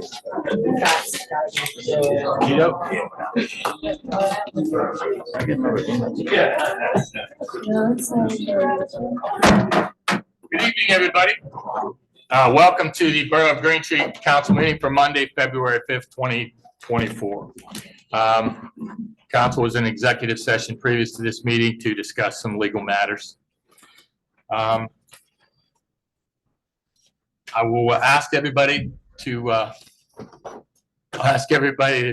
Good evening, everybody. Welcome to the Borough of Green Tree Council meeting for Monday, February 5th, 2024. Council was in executive session previous to this meeting to discuss some legal matters. I will ask everybody to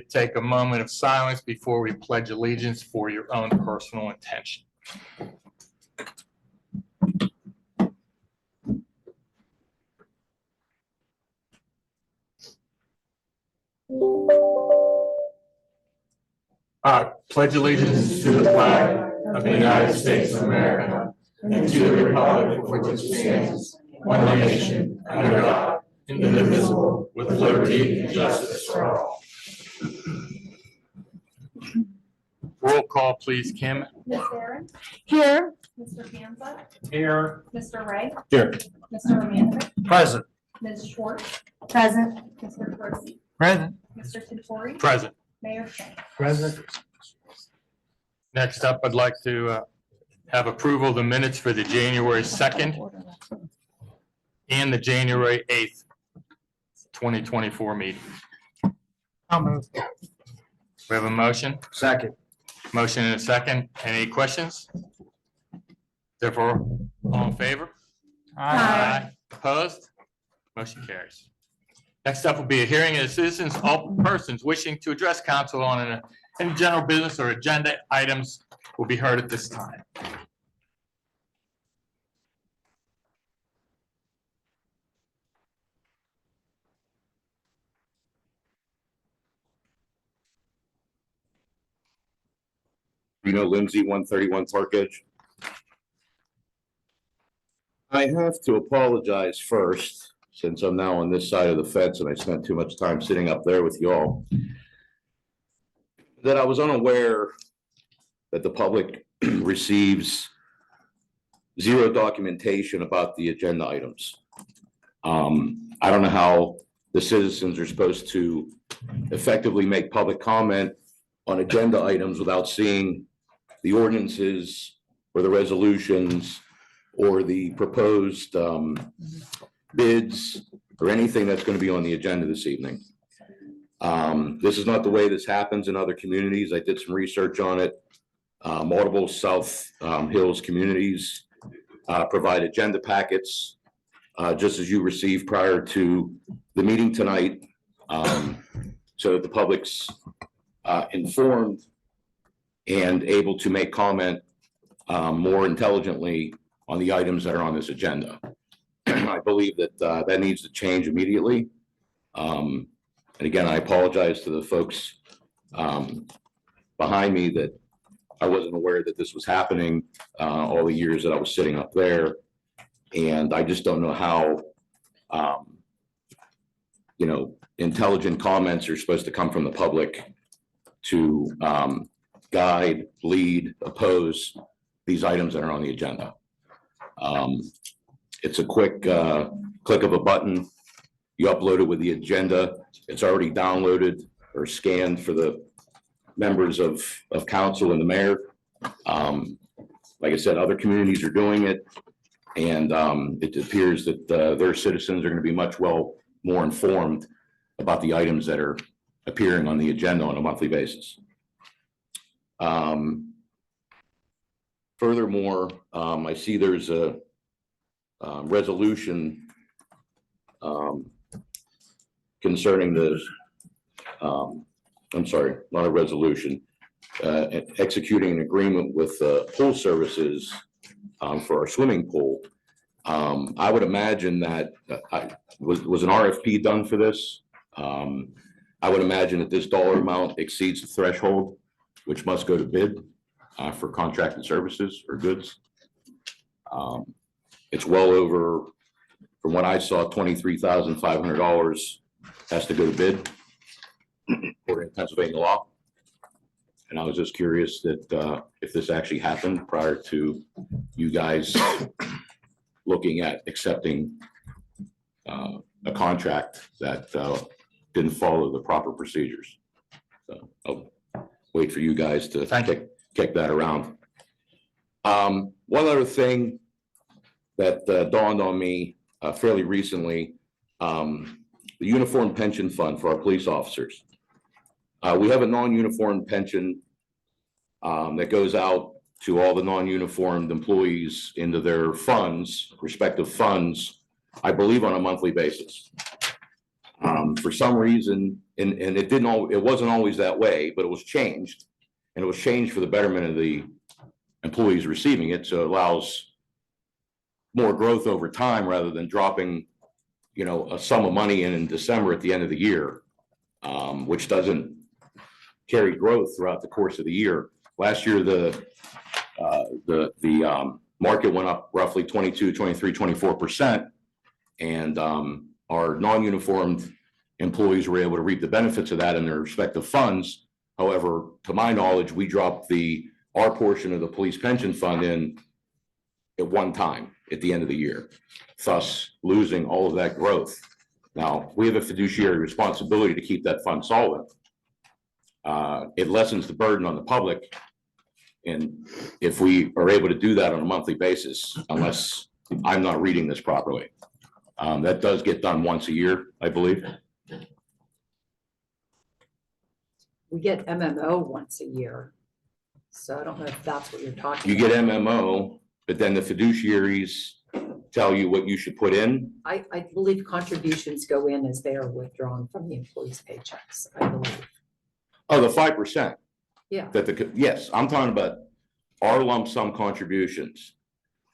take a moment of silence before we pledge allegiance for your own personal intention. I pledge allegiance to the flag of the United States of America and to the republic for which it stands, one nation, under God, indivisible, with liberty and justice for all. Roll call, please, Kim. Ms. Aaron? Here. Mr. Panza? Here. Mr. Ray? Here. Mr. Romantic? Present. Ms. Schwartz? Present. Mr. Percy? Present. Mr. Tintori? Present. Mayor Shank? Present. Next up, I'd like to have approval of the minutes for the January 2nd and the January 8th, 2024 meeting. I'll move. We have a motion? Second. Motion and a second. Any questions? Therefore, all in favor? Aye. Opposed? Motion carries. Next up will be a hearing of the citizens. All persons wishing to address council on any general business or agenda items will be heard at this time. Lindsay, 131 Park Edge. I have to apologize first, since I'm now on this side of the fence and I spent too much time sitting up there with y'all, that I was unaware that the public receives zero documentation about the agenda items. I don't know how the citizens are supposed to effectively make public comment on agenda items without seeing the ordinances or the resolutions or the proposed bids or anything that's going to be on the agenda this evening. This is not the way this happens in other communities. I did some research on it. Multiple South Hills communities provide agenda packets just as you received prior to the meeting tonight, so that the public's informed and able to make comment more intelligently on the items that are on this agenda. I believe that that needs to change immediately. And again, I apologize to the folks behind me that I wasn't aware that this was happening all the years that I was sitting up there. And I just don't know how, intelligent comments are supposed to come from the public to guide, lead, oppose these items that are on the agenda. It's a quick click of a button. You upload it with the agenda. It's already downloaded or scanned for the members of council and the mayor. Like I said, other communities are doing it, and it appears that their citizens are going to be much more informed about the items that are appearing on the agenda on a monthly basis. Furthermore, I see there's a resolution concerning the, I'm sorry, not a resolution, executing an agreement with pool services for our swimming pool. I would imagine that was an RFP done for this. I would imagine that this dollar amount exceeds the threshold, which must go to bid for contracted services or goods. It's well over, from what I saw, $23,500 has to go to bid according to Pennsylvania law. And I was just curious that if this actually happened prior to you guys looking at accepting a contract that didn't follow the proper procedures. So I'll wait for you guys to kick that around. One other thing that dawned on me fairly recently, the uniform pension fund for our police officers. We have a non-uniform pension that goes out to all the non-uniformed employees into their funds, respective funds, I believe on a monthly basis. For some reason, and it wasn't always that way, but it was changed. And it was changed for the betterment of the employees receiving it, so it allows more growth over time rather than dropping, you know, a sum of money in December at the end of the year, which doesn't carry growth throughout the course of the year. Last year, the market went up roughly 22, 23, 24%, and our non-uniformed employees were able to reap the benefits of that in their respective funds. However, to my knowledge, we dropped our portion of the police pension fund in at one time at the end of the year, thus losing all of that growth. Now, we have a fiduciary responsibility to keep that fund solvent. It lessens the burden on the public, and if we are able to do that on a monthly basis, unless I'm not reading this properly, that does get done once a year, I believe. We get MMO once a year. So I don't know if that's what you're talking You about. get MMO, but then the fiduciaries tell you what you should put in. I believe contributions go in as they are withdrawn from the employees' paychecks, I believe. Oh, the 5%. Yeah. Yes, I'm talking about our lump sum contributions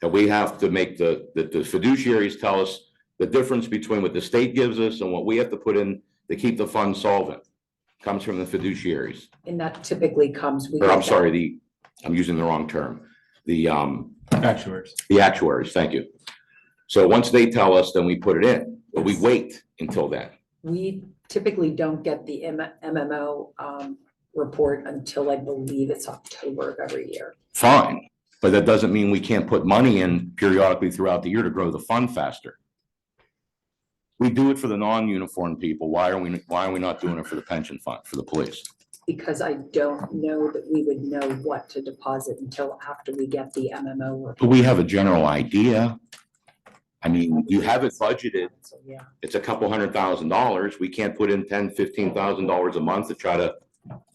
that we have to make that the fiduciaries tell us the difference between what the state gives us and what we have to put in to keep the fund solvent comes from the fiduciaries. And that typically comes. Or I'm sorry, I'm using the wrong term. The Actuaries. The actuaries, thank you. So once they tell us, then we put it in, but we wait until then. We typically don't get the MMO report until I believe it's October of every year. Fine, but that doesn't mean we can't put money in periodically throughout the year to grow the fund faster. We do it for the non-uniform people. Why are we not doing it for the pension fund, for the police? Because I don't know that we would know what to deposit until after we get the MMO report. But we have a general idea. I mean, you have it budgeted. So, yeah. It's a couple $100,000. We can't put in $10,000, $15,000 a month to try to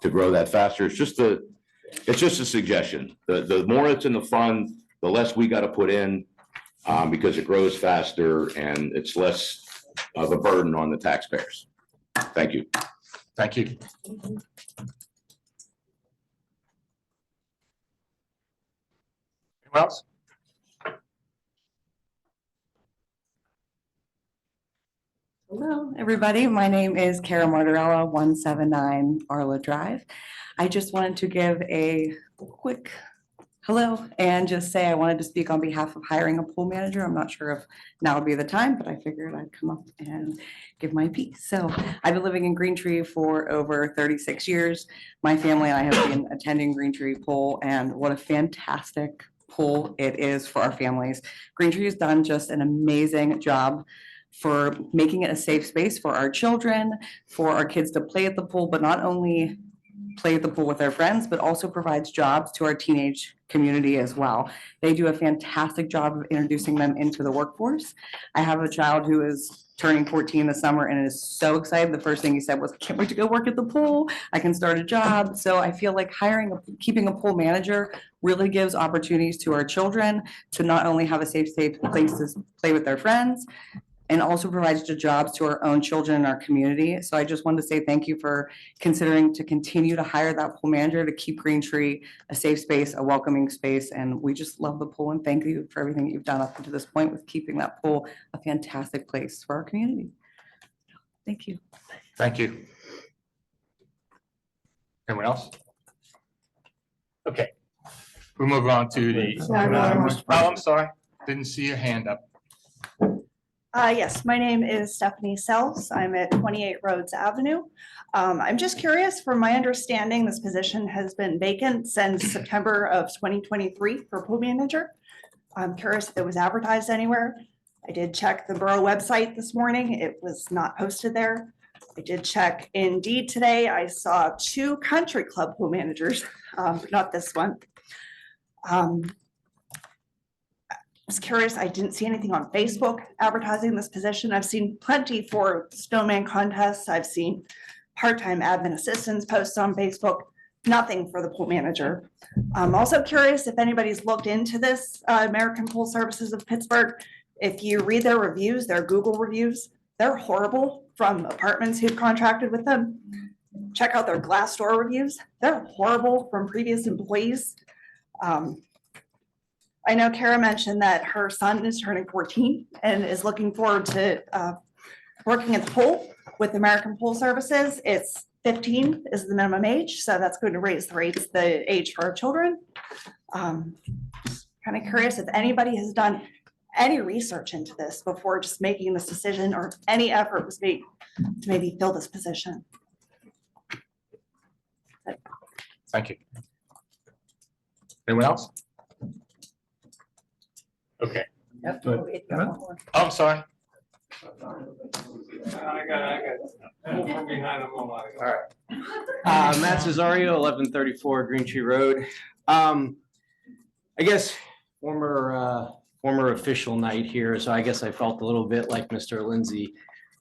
grow that faster. It's just a suggestion. The more it's in the fund, the less we got to put in because it grows faster and it's less of a burden on the taxpayers. Thank you. Thank you. Anyone else? Hello, everybody. My name is Kara Martorella, 179 Arla Drive. I just wanted to give a quick hello and just say I wanted to speak on behalf of hiring a pool manager. I'm not sure if now would be the time, but I figured I'd come up and give my piece. So I've been living in Green Tree for over 36 years. My family and I have been attending Green Tree Pool, and what a fantastic pool it is for our families. Green Tree has done just an amazing job for making it a safe space for our children, for our kids to play at the pool, but not only play at the pool with their friends, but also provides jobs to our teenage community as well. They do a fantastic job of introducing them into the workforce. I have a child who is turning 14 this summer and is so excited. The first thing he said was, "Can't wait to go work at the pool. I can start a job." So I feel like keeping a pool manager really gives opportunities to our children to not only have a safe place to play with their friends, and also provides the jobs to our own children in our community. So I just wanted to say thank you for considering to continue to hire that pool manager to keep Green Tree a safe space, a welcoming space. And we just love the pool, and thank you for everything that you've done up to this point with keeping that pool a fantastic place for our community. Thank you. Thank you. Anyone else? Okay, we'll move on to the, oh, I'm sorry, didn't see your hand up. Yes, my name is Stephanie Sells. I'm at 28 Rhodes Avenue. I'm just curious, from my understanding, this position has been vacant since September of 2023 for pool manager. I'm curious if it was advertised anywhere. I did check the borough website this morning. It was not posted there. I did check Indeed today. I saw 2 country club pool managers, but not this one. I was curious, I didn't see anything on Facebook advertising this position. I've seen plenty for snowman contests. I've seen part-time admin assistants posts on Facebook, nothing for the pool manager. I'm also curious if anybody's looked into this, American Pool Services of Pittsburgh. If you read their reviews, their Google reviews, they're horrible from apartments who've contracted with them. Check out their Glassdoor reviews. They're horrible from previous employees. I know Kara mentioned that her son is turning 14 and is looking forward to working at the pool with American Pool Services. It's 15 is the minimum age, so that's going to raise the age for our children. Kind of curious if anybody has done any research into this before just making this decision, or any effort was made to maybe fill this position. Thank you. Anyone else? Okay. Yep. Good. Wait, got one more. Oh, I'm sorry. Matt Cesario, 1134 Green Tree Road. I guess former official night here, so I guess I felt a little bit like Mr. Lindsay.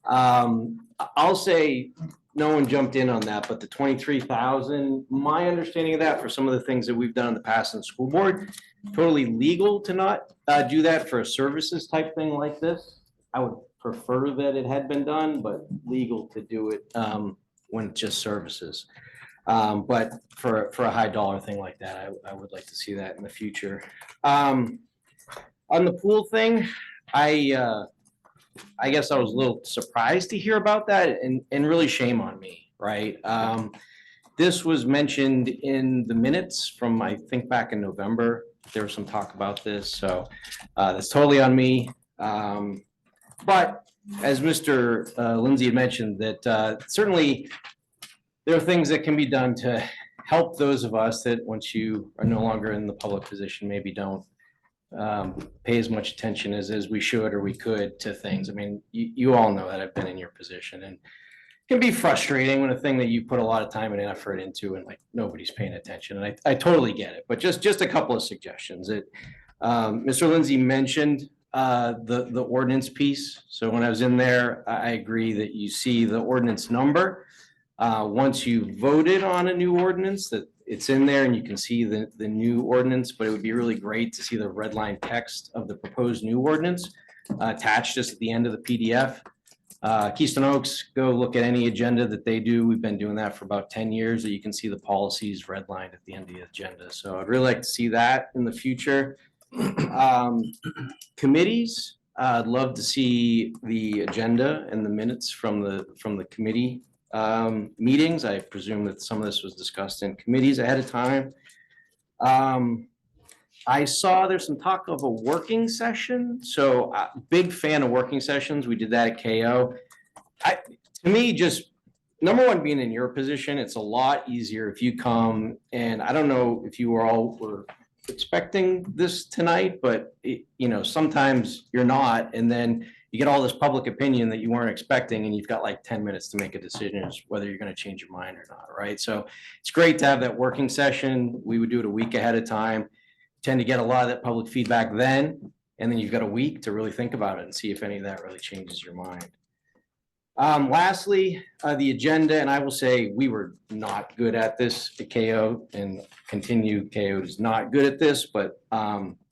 I'll say no one jumped in on that, but the 23,000, my understanding of that for some of the things that we've done in the past in the school board, totally legal to not do that for a services type thing like this. I would prefer that it had been done, but legal to do it when it's just services. But for a high dollar thing like that, I would like to see that in the future. On the pool thing, I guess I was a little surprised to hear about that, and really shame on me, right? This was mentioned in the minutes from, I think, back in November. There was some talk about this, so that's totally on me. But as Mr. Lindsay had mentioned, that certainly there are things that can be done to help those of us that once you are no longer in the public position, maybe don't pay as much attention as we should or we could to things. I mean, you all know that I've been in your position, and it can be frustrating when a thing that you put a lot of time and effort into and like nobody's paying attention. And I totally get it, but just a couple of suggestions. That Mr. Lindsay mentioned the ordinance piece. So when I was in there, I agree that you see the ordinance number. Once you voted on a new ordinance, that it's in there and you can see the new ordinance, but it would be really great to see the red line text of the proposed new ordinance attached just at the end of the PDF. Keystone Oaks, go look at any agenda that they do. We've been doing that for about 10 years, that you can see the policies redlined at the end of the agenda. So I'd really like to see that in the future. Committees, I'd love to see the agenda and the minutes from the committee meetings. I presume that some of this was discussed in committees ahead of time. I saw there's some talk of a working session. So big fan of working sessions. We did that at KO. To me, just number one, being in your position, it's a lot easier if you come, and I don't know if you all were expecting this tonight, but sometimes you're not, and then you get all this public opinion that you weren't expecting, and you've got like 10 minutes to make a decision as whether you're going to change your mind or not, right? So it's great to have that working session. We would do it a week ahead of time, tend to get a lot of that public feedback then, and then you've got a week to really think about it and see if any of that really changes your mind. Lastly, the agenda, and I will say we were not good at this at KO, and continue. KO is not good at this, but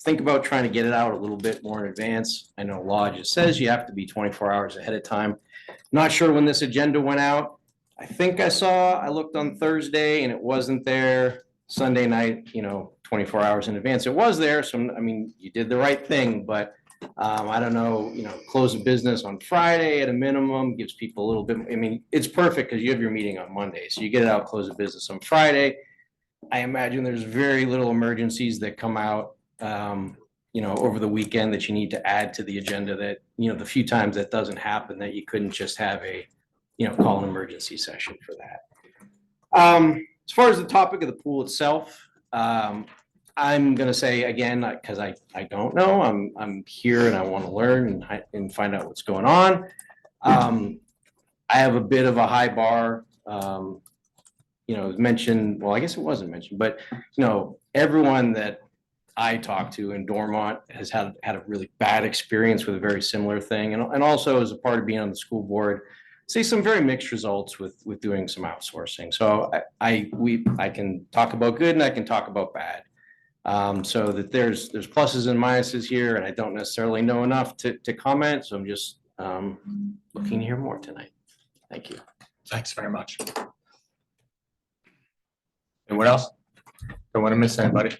think about trying to get it out a little bit more in advance. I know law just says you have to be 24 hours ahead of time. Not sure when this agenda went out. I think I looked on Thursday and it wasn't there. Sunday night, 24 hours in advance, it was there. So, I mean, you did the right thing, but I don't know, close of business on Friday at a minimum gives people a little bit. I mean, it's perfect because you have your meeting on Monday. So you get it out, close of business on Friday. I imagine there's very little emergencies that come out, over the weekend that you need to add to the agenda that, the few times that doesn't happen, that you couldn't just have a, call an emergency session for that. As far as the topic of the pool itself, I'm going to say again, because I don't know, I'm here and I want to learn and find out what's going on. I have a bit of a high bar. You know, it was mentioned, well, I guess it wasn't mentioned, but you know, everyone that I talked to in Dormont has had a really bad experience with a very similar thing. And also as a part of being on the school board, see some very mixed results with doing some outsourcing. So I can talk about good and I can talk about bad. So that there's pluses and minuses here, and I don't necessarily know enough to comment. So I'm just looking to hear more tonight. Thank you. Thanks very much. Anyone else? Don't want to miss anybody.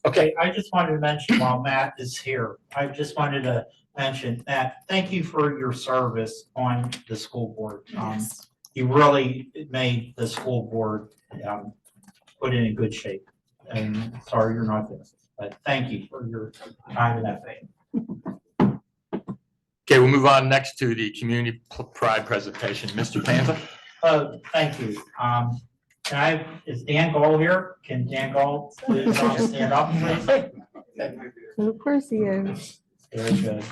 Okay, I just wanted to mention while Matt is here, I just wanted to mention, Matt, thank you for your service on the school board. You really made the school board put it in good shape. And sorry you're not there, but thank you for your time and effort. Okay, we'll move on next to the community pride presentation. Mr. Panza? Thank you. Is Dan Gall here? Can Dan Gall please stand up, please? Of course he is. Very good.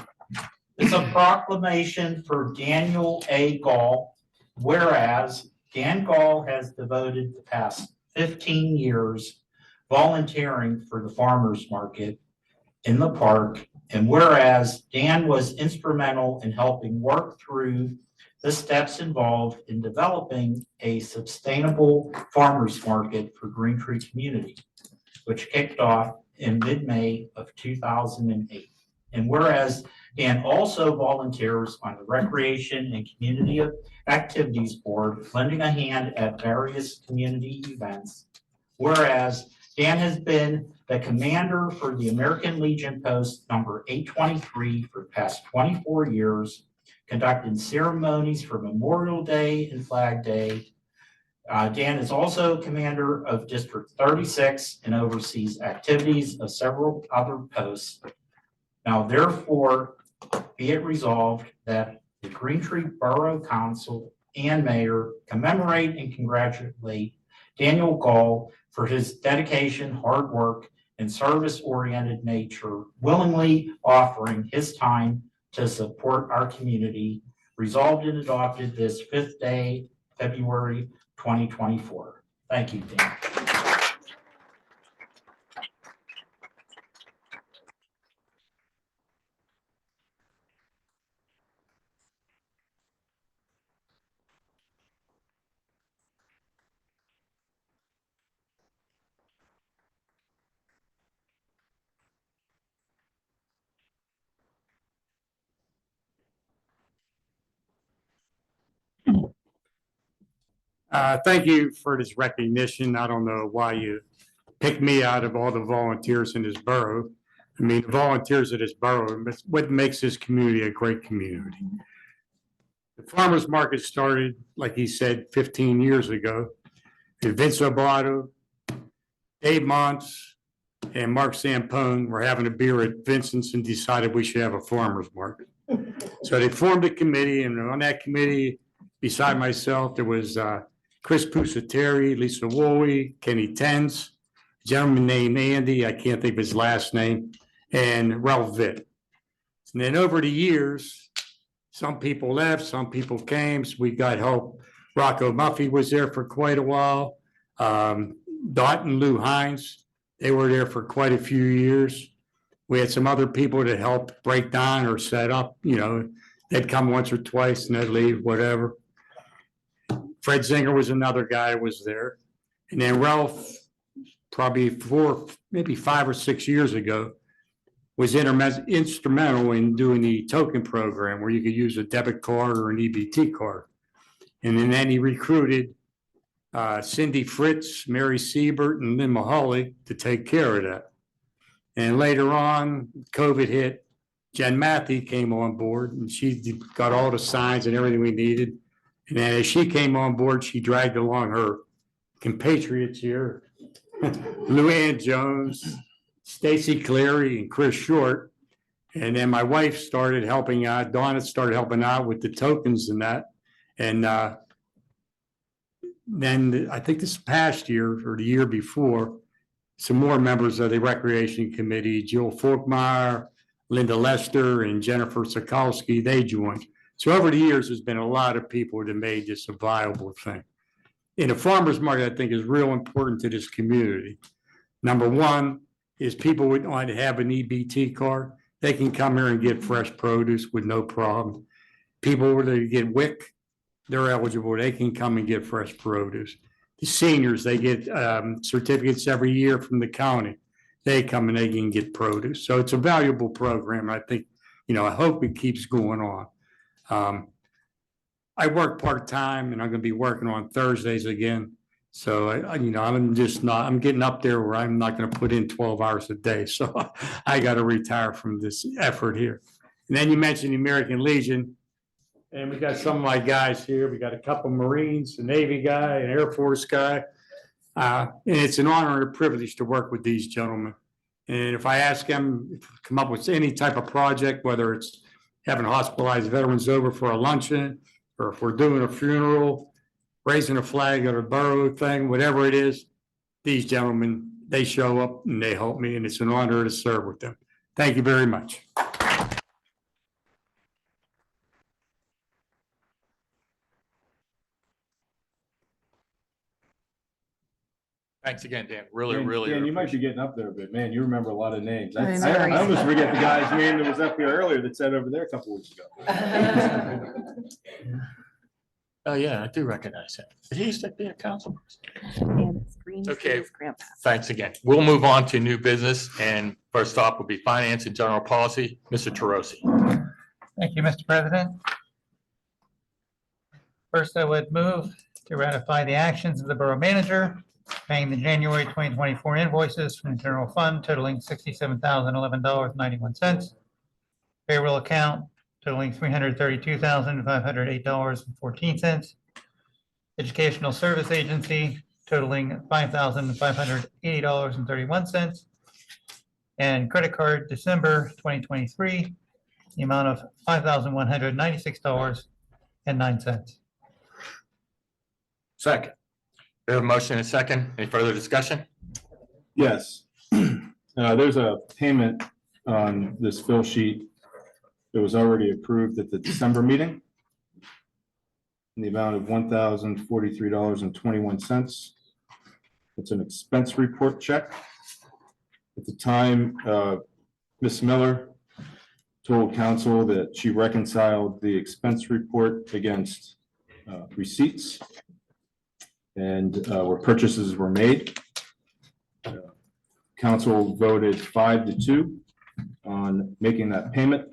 It's a proclamation for Daniel A. Gall, whereas Dan Gall has devoted the past 15 years volunteering for the farmers market in the park, and whereas Dan was instrumental in helping work through the steps involved in developing a sustainable farmers market for Green Tree community, which kicked off in mid-May of 2008. And whereas Dan also volunteers on the Recreation and Community Activities Board, lending a hand at various community events. Whereas Dan has been the commander for the American Legion Post number 823 for the past 24 years, conducting ceremonies for Memorial Day and Flag Day. Dan is also commander of District 36 and oversees activities of several other posts. Now, therefore, be it resolved that the Green Tree Borough Council and Mayor commemorate and congratulate Daniel Gall for his dedication, hard work, and service-oriented nature, willingly offering his time to support our community, resolved and adopted this 5th day, February 2024. Thank you, Dan. Thank you for this recognition. I don't know why you picked me out of all the volunteers in this borough. I mean, the volunteers of this borough, but what makes this community a great community. The farmers market started, like he said, 15 years ago. And Vince Obato, Dave Montz, and Mark Sampone were having a beer at Vincent's and decided we should have a farmers market. So they formed a committee, and on that committee, beside myself, there was Chris Pusateri, Lisa Woolley, Kenny Tenz, a gentleman named Andy, I can't think of his last name, and Ralph Vitt. And then over the years, some people left, some people came, so we got help. Rocco Muffy was there for quite a while. Dot and Lou Hines, they were there for quite a few years. We had some other people that helped break down or set up, you know, they'd come once or twice and they'd leave, whatever. Fred Zinger was another guy that was there. And then Ralph, probably 4, maybe 5 or 6 years ago, was instrumental in doing the token program where you could use a debit card or an EBT card. And then he recruited Cindy Fritz, Mary Siebert, and Lynn Mahully to take care of that. And later on, COVID hit. Jen Matthey came on board and she got all the signs and everything we needed. And then as she came on board, she dragged along her compatriots here, Luann Jones, Stacy Cleary, and Chris Short. And then my wife started helping out. Donna started helping out with the tokens and that. And then I think this past year or the year before, some more members of the Recreation Committee, Jill Forkmeyer, Linda Lester and Jennifer Sokolsky, they joined. So over the years, there's been a lot of people that made this a viable thing. And the farmer's market, I think, is real important to this community. Number one is people would want to have an EBT card. They can come here and get fresh produce with no problem. People where they get WIC, they're eligible. They can come and get fresh produce. The seniors, they get certificates every year from the county. They come and they can get produce. So it's a valuable program. I think, I hope it keeps going on. I work part-time and I'm going to be working on Thursdays again. So I'm getting up there where I'm not going to put in 12 hours a day. So I got to retire from this effort here. And then you mentioned the American Legion. And we got some of my guys here. We got a couple Marines, a Navy guy, an Air Force guy. And it's an honor and a privilege to work with these gentlemen. And if I ask them to come up with any type of project, whether it's having hospitalized veterans over for a luncheon, or if we're doing a funeral, raising a flag at a borough thing, whatever it is, these gentlemen, they show up and they help me, and it's an honor to serve with them. Thank you very much. Thanks again, Dan. Really, Dan, you might be getting up there a bit, man. You remember a lot of names. I I know. almost forget the guy's name that was up here earlier that sat over there a couple weeks ago. Oh, yeah, I do recognize him. Did he used to be a council person? And it's Green Okay. Tree's grandpa. Thanks again. We'll move on to new business, and first stop will be finance and general policy. Mr. Tarosi. Thank you, Mr. President. First, I would move to ratify the actions of the borough manager, paying the January 2024 invoices from the general fund totaling $67,011.91. Payroll account totaling $332,508.14. Educational Service Agency totaling $5,580.31. And credit card December 2023, the amount of $5,196.09. Second. We have a motion and a second. Any further discussion? Yes. There's a payment on this fill sheet that was already approved at the December meeting in the amount of $1,043.21. It's an expense report check. At the time, Ms. Miller told council that she reconciled the expense report against receipts and where purchases were made. Council voted 5-2 on making that payment.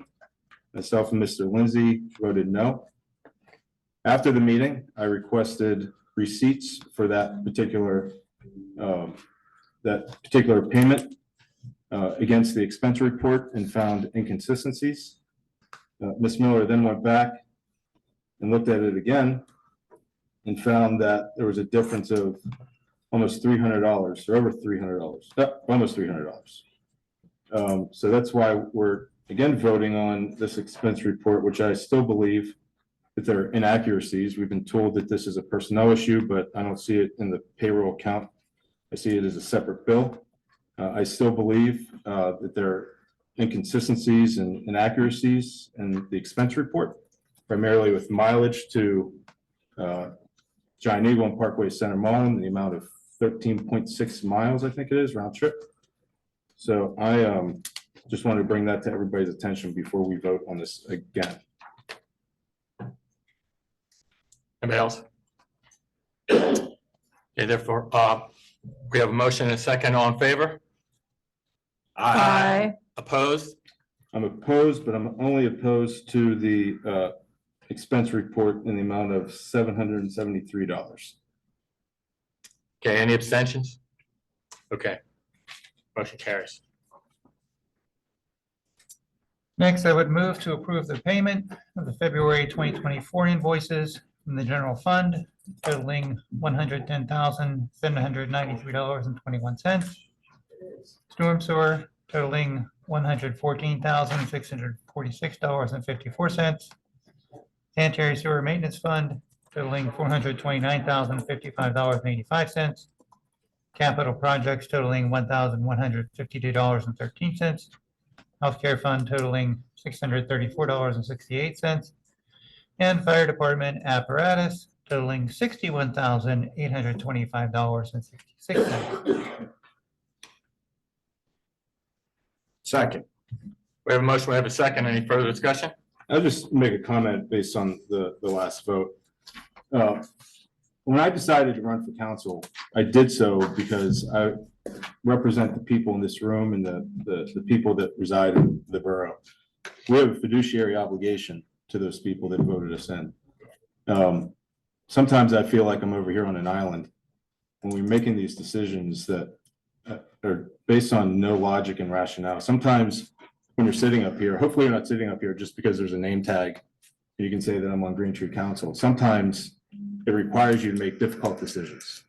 Myself and Mr. Lindsay voted no. After the meeting, I requested receipts for that particular payment against the expense report and found inconsistencies. Ms. Miller then went back and looked at it again and found that there was a difference of almost $300 or over $300, almost $300. So that's why we're again voting on this expense report, which I still believe that there are inaccuracies. We've been told that this is a personnel issue, but I don't see it in the payroll account. I see it as a separate bill. I still believe that there are inconsistencies and inaccuracies in the expense report, primarily with mileage to Giant Eagle and Parkway Center Mall in the amount of 13.6 miles, I think it is, round trip. So I just wanted to bring that to everybody's attention before we vote on this again. Anybody else? Okay, therefore, we have a motion and a second. All in favor? Aye. Opposed? I'm opposed, but I'm only opposed to the expense report in the amount of $773. Okay, any abstentions? Okay. Motion carries. Next, I would move to approve the payment of the February 2024 invoices from the general fund totaling $110,793.21. Storm sewer totaling $114,646.54. Sanitary sewer maintenance fund totaling $429,055.85. Capital projects totaling $1,152.13. healthcare fund totaling $634.68, and fire department apparatus totaling $61,825.66. Second. We have a motion, we have a second. Any further discussion? I'll just make a comment based on the last vote. When I decided to run for council, I did so because I represent the people in this room and the people that reside in the borough. We have a fiduciary obligation to those people that voted us in. Sometimes I feel like I'm over here on an island when we're making these decisions that are based on no logic and rationale. Sometimes when you're sitting up here, hopefully you're not sitting up here just because there's a name tag. You can say that I'm on Green Tree Council. Sometimes it requires you to make difficult decisions.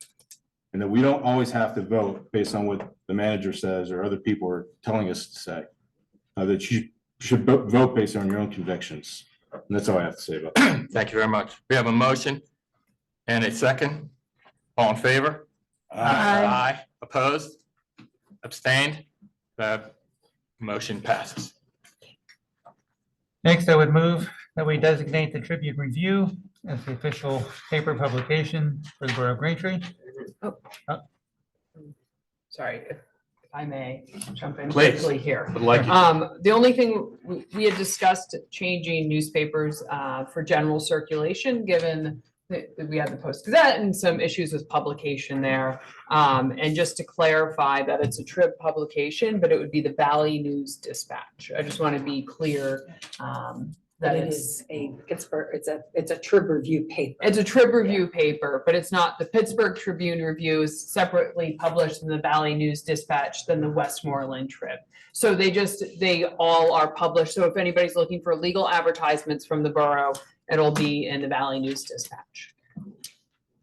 And that we don't always have to vote based on what the manager says or other people are telling us to say. That you should vote based on your own convictions. And that's all I have to say about that. Thank you very much. We have a motion and a second. All in favor? Aye. Opposed? Abstained? The motion passes. Next, I would move that we designate the Tribune Review as the official paper publication for the Borough of Green Tree. Sorry, if I may jump in Please. quickly here. Would like you. The only thing, we had discussed changing newspapers for general circulation, given that we had the Post Gazette and some issues with publication there. And just to clarify that it's a Trib publication, but it would be the Valley News Dispatch. I just want to be clear that It it's is a Pittsburgh, it's a Trib Review paper. It's a Trib Review paper, but it's not, the Pittsburgh Tribune Review is separately published in the Valley News Dispatch than the Westmoreland Trib. So they all are published. So if anybody's looking for legal advertisements from the borough, it'll be in the Valley News Dispatch.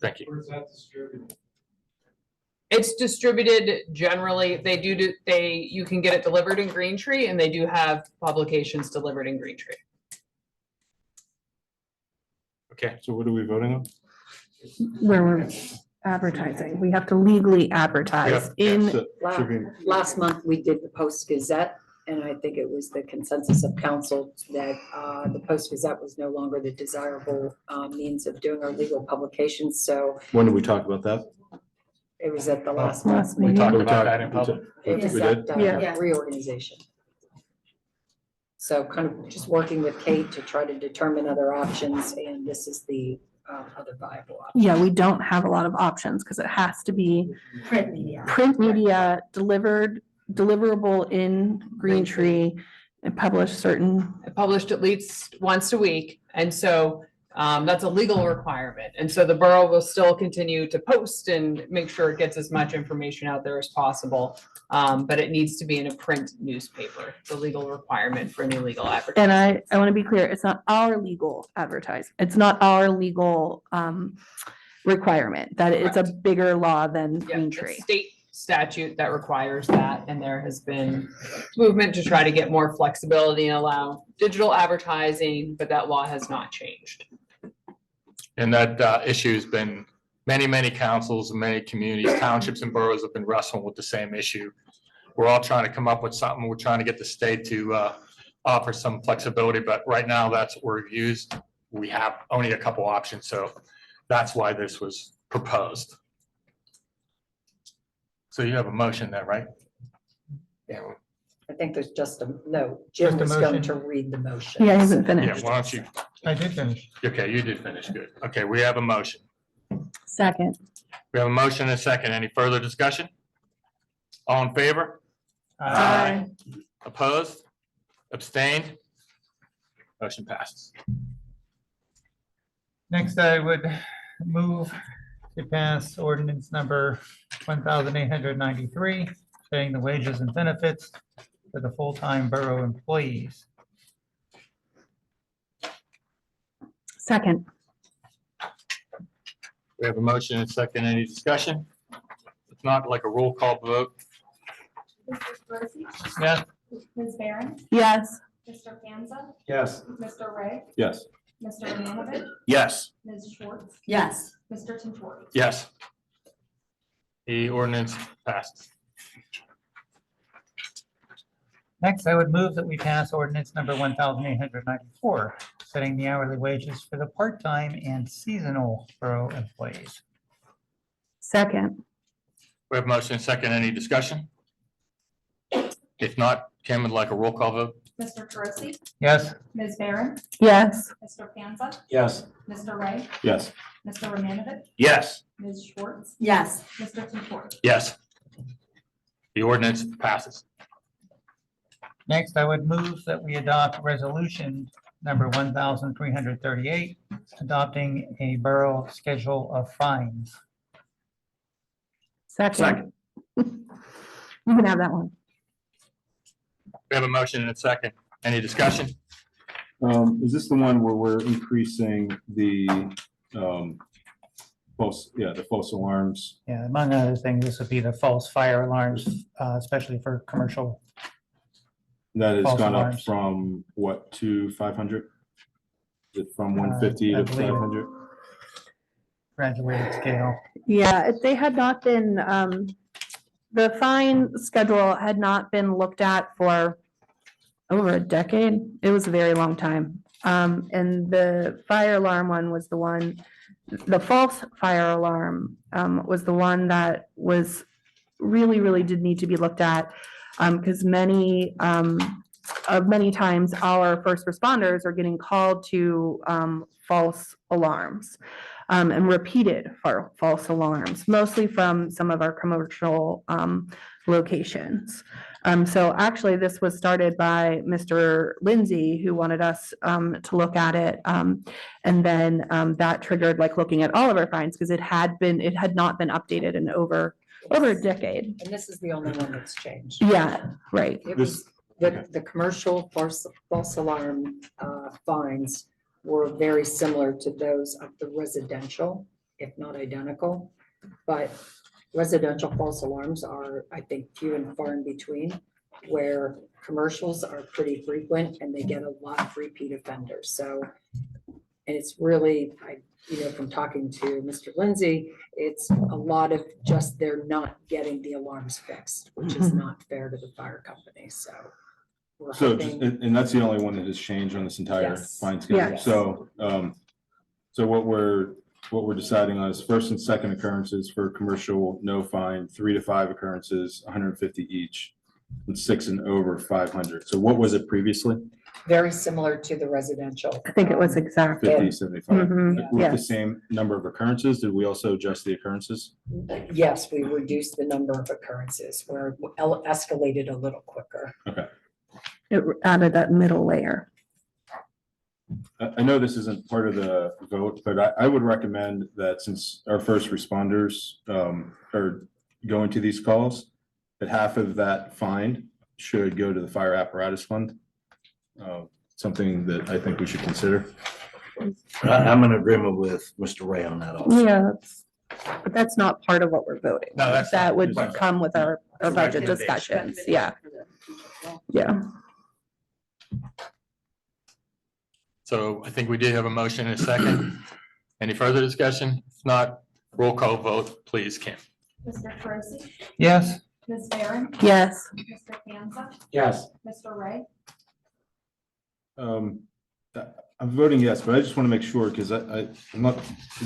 Thank you. Where's that distributed? It's distributed generally, you can get it delivered in Green Tree, and they do have publications delivered in Green Tree. Okay. So what are we voting on? Where we're advertising. We have to legally advertise in, So, Tribune. Last month, we did the Post Gazette, and I think it was the consensus of council that the Post Gazette was no longer the desirable means of doing our legal publications. So When did we talk about that? it was at the last Last month. We meeting. talked We about talked- that in public. It We was did? that Yeah. reorganization. So kind of just working with Kate to try to determine other options, and this is the other viable option. yeah, we don't have a lot of options because it has to be Print media. print media deliverable in Green Tree and published certain, Published at least once a week. And so that's a legal requirement. And so the borough will still continue to post and make sure it gets as much information out there as possible. But it needs to be in a print newspaper, the legal requirement for any legal advertising. and I want to be clear, it's not our legal It's not our legal requirement, that it's a bigger law than Yeah, Green it's Tree. state statute that requires that, and there has been movement to try to get more flexibility and allow digital advertising, but that law has not changed. And that issue has been, many councils and many communities, townships and boroughs have been wrestling with the same issue. We're all trying to come up with something. We're trying to get the state to offer some flexibility, but right now that's what we've used. We have only a couple options, so that's why this was proposed. So you have a motion there, right? Yeah. I think there's just no, Jim Just a was going motion? to read the motion. Yeah, he hasn't Yeah, finished. why don't you, I did finish. okay, you did finish, good. Okay, we have a motion. Second, We have a motion and a second. Any further discussion? All in favor? Aye. Opposed? Abstained? Motion passes. Next, I would move to pass ordinance number 1893, setting the wages and benefits for the full-time borough employees. second, We have a motion and a second. Any discussion? It's not like a roll call vote. Mr. Percy, Yes. Ms. Barron, yes, Mr. Panza, Yes. Mr. Ray, Yes. Mr. Manovich, Yes. Ms. Schwartz, Yes. Mr. Tintori. Yes. The ordinance passed. Next, I would move that we pass ordinance number 1894, setting the hourly wages for the part-time and seasonal borough employees. Second, We have motion and second. Any discussion? If not, Kim would like a roll call vote. Mr. Carosi, Yes. Ms. Barron, yes. Mr. Panza, Yes. Mr. Ray, Yes. Mr. Romanovich, Yes. Ms. Schwartz, Yes. Mr. Tofor. Yes. The ordinance passes. Next, I would move that we adopt resolution number 1338, adopting a borough schedule of fines. Second. You can have that one. We have a motion and a second. Any discussion? Is this the one where we're increasing the, the false alarms? Yeah, among other things, this would be the false fire alarms, especially for commercial. That has False gone up alarms. from what, to 500? Is it from 150 I to believe it. 500? Graduated scale. Yeah, if they had not been, the fine schedule had not been looked at for over a decade. It was a very long time. And the fire alarm one was the one, the false fire alarm, was the one that was really did need to be looked at. Because many times our first responders are getting called to, false alarms. And repeated false alarms, mostly from some of our commercial locations. So actually, this was started by Mr. Lindsay, who wanted us to look at it. And then that triggered like looking at all of our fines because it had not been updated in over a decade. And this is the only one that's changed. Yeah, right. It was, the commercial false alarm fines were very similar to those of the residential, if not identical. But residential false alarms are, I think, few and far in between, where commercials are pretty frequent and they get a lot of repeat offenders. So, and it's really, from talking to Mr. Lindsay, it's a lot of just they're not getting the alarms fixed, which is not fair to the fire company. So we're So, hoping. and that's the only one that has changed on this entire Yes. fine schedule. Yes. So, so what we're deciding on is first and second occurrences for commercial, no fine, 3 to 5 occurrences, 150 each, and 6 and over 500. So what was it previously? Very similar to the residential. I think it was exactly. 50, 75. Mhm, With the yes. same number of occurrences, did we also adjust the occurrences? Yes, we reduced the number of occurrences where it escalated a little quicker. Okay. It added that middle layer. I know this isn't part of the vote, but I would recommend that since our first responders are going to these calls, that half of that fine should go to the fire apparatus fund. Something that I think we should consider. I'm in agreement with Mr. Ray on that also. Yeah, but that's not part of what we're voting. No, that's That not- would come with our budget discussions. Yeah. Yeah. So I think we did have a motion and a second. Any further discussion? If not, roll call vote, please, Kim. Mr. Carosi, Yes. Ms. Barron, Yes. Mr. Panza, Yes. Mr. Ray, I'm voting yes, but I just want to make sure because I'm not,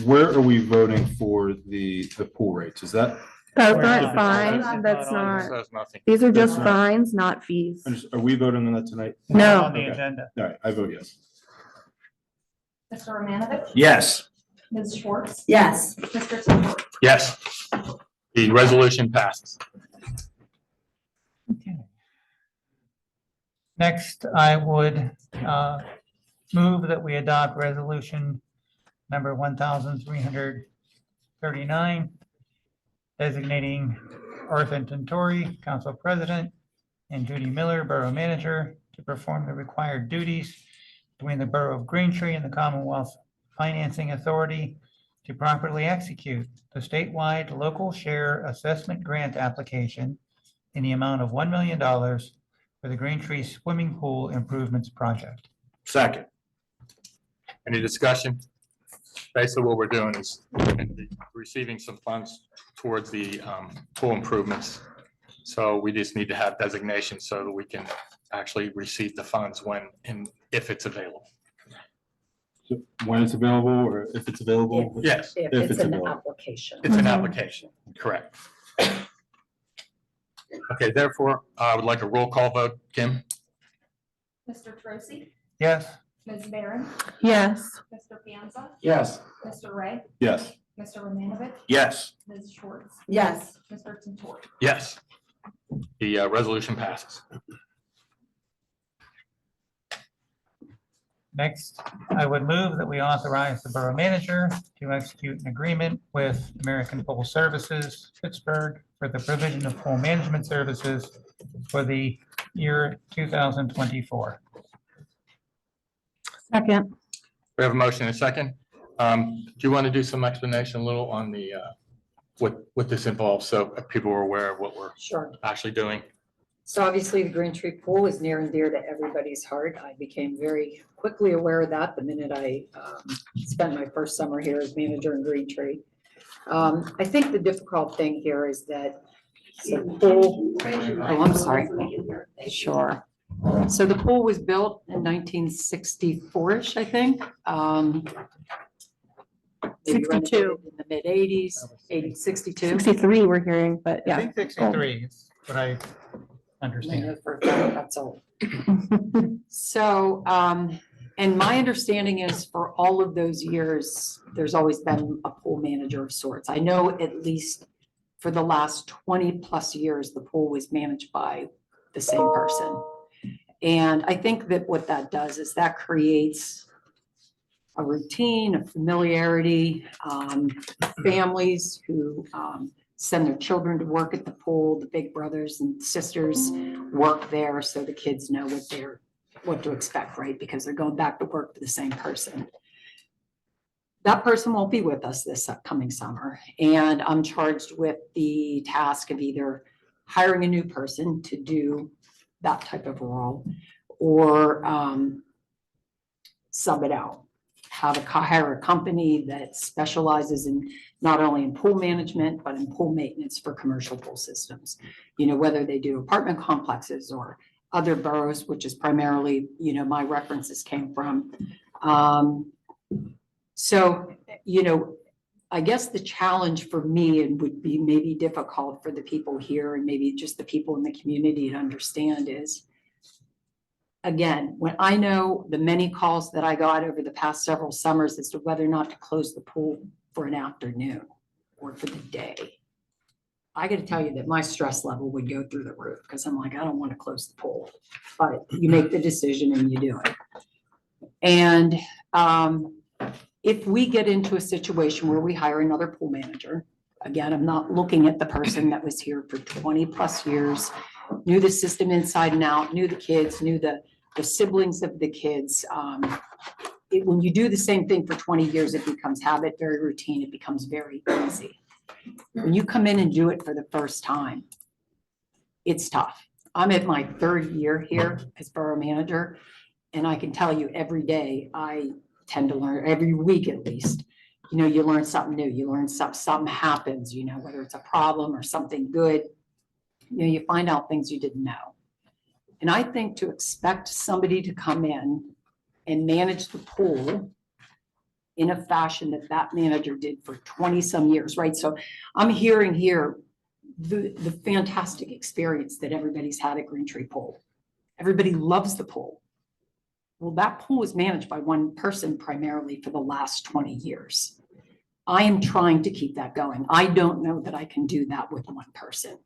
where are we voting for the pool rates? Is that, That's We're not not. fine. That's This not, says nothing. these are just That's not- fines, not fees. are we voting on that tonight? No. On the Okay. agenda. All right, I vote yes. Mr. Romanovich, Yes. Ms. Schwartz, Yes. Mr. Tofor. Yes. The resolution passes. Okay. Next, I would move that we adopt resolution number 1339, designating Arthur Tentori, Council President, and Judy Miller, Borough Manager, to perform the required duties between the Borough of Green Tree and the Commonwealth Financing Authority to properly execute the statewide local share assessment grant application in the amount of $1 million for the Green Tree Swimming Pool Improvements Project. Second. Any discussion? Basically, what we're doing is receiving some funds towards the pool improvements So we just need to have designation so that we can actually receive the funds when and if it's available. So when it's available or if it's available? Yes, If If it's it's an available. application. it's an application, correct. Okay, therefore, I would like a roll call vote. Kim? Mr. Troisi, Yes. Ms. Barron, Yes. Mr. Piazza, Yes. Mr. Ray, Yes. Mr. Romanovich, Yes. Ms. Schwartz, Yes. Mr. Tintori. Yes. The resolution passes. Next, I would move that we authorize the borough manager to execute an agreement with American Pool Services Pittsburgh for the provision of pool management services for the year 2024. Second. We have a motion and a second. Do you want to do some explanation a little on the, what this involves, so people are aware of what we're Sure. actually doing? So obviously the Green Tree Pool is near and dear to everybody's heart. I became very quickly aware of that the minute I spent my first summer here as manager in Green Tree. I think the difficult thing here is that the pool, oh, I'm sorry. Sure. So the pool was built in 1964-ish, I think. Maybe 62. renovated in the mid-80s, 62. 63 we're hearing, but I yeah. think 63 is what I I understand. know for a fact that's all. So, and my understanding is for all of those years, there's always been a pool manager of sorts. I know at least for the last 20+ years, the pool was managed by the same person. And I think that what that does is that creates a routine, a familiarity, families who send their children to work at the pool, the big brothers and sisters work there, so the kids know what to expect, right? Because they're going back to work for the same person. That person won't be with us this upcoming summer, and I'm charged with the task of either hiring a new person to do that type of role or sub it out. Hire a company that specializes in not only in pool management, but in pool maintenance for commercial pool systems. You know, whether they do apartment complexes or other boroughs, which is primarily, you know, my references came from. So, you know, I guess the challenge for me, and would be maybe difficult for the people here and maybe just the people in the community to understand, is, again, when I know the many calls that I got over the past several summers as to whether or not to close the pool for an afternoon or for the day, I got to tell you that my stress level would go through the roof, because I'm like, I don't want to close the pool, but you make the decision and you do it. And if we get into a situation where we hire another pool manager, again, I'm not looking at the person that was here for 20+ years, knew the system inside and out, knew the kids, knew the siblings of the kids. When you do the same thing for 20 years, it becomes habit, very routine, it becomes very easy. When you come in and do it for the first time, it's tough. I'm at my 3rd year here as borough manager, and I can tell you every day I tend to learn, every week at least, you know, you learn something new, you learn something happens, you know, whether it's a problem or something good, you know, you find out things you didn't know. And I think to expect somebody to come in and manage the pool in a fashion that that manager did for 20-some years, right? So I'm hearing here the fantastic experience that everybody's had at Green Tree Pool. Everybody loves the pool. Well, that pool was managed by one person primarily for the last 20 years. I am trying to keep that going. I don't know that I can do that with one person.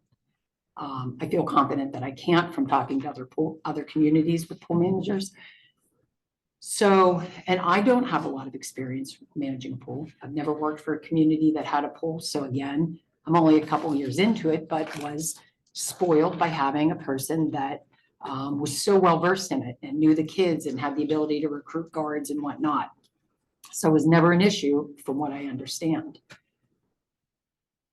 I feel confident that I can't from talking to other communities with pool managers. So, and I don't have a lot of experience managing a pool. I've never worked for a community that had a pool. So again, I'm only a couple years into it, but was spoiled by having a person that was so well versed in it and knew the kids and had the ability to recruit guards and whatnot. So it was never an issue from what I understand.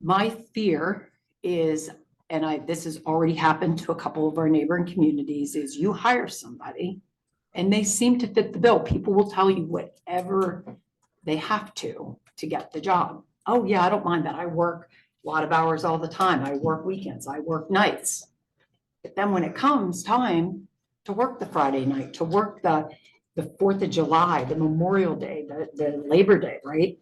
My fear is, and this has already happened to a couple of our neighboring communities, is you hire somebody and they seem to fit the bill. People will tell you whatever they have to get the job. Oh yeah, I don't mind that. I work a lot of hours all the time. I work weekends, I work nights. But then when it comes time to work the Friday night, to work the 4th of July, the Memorial Day, the Labor Day, right?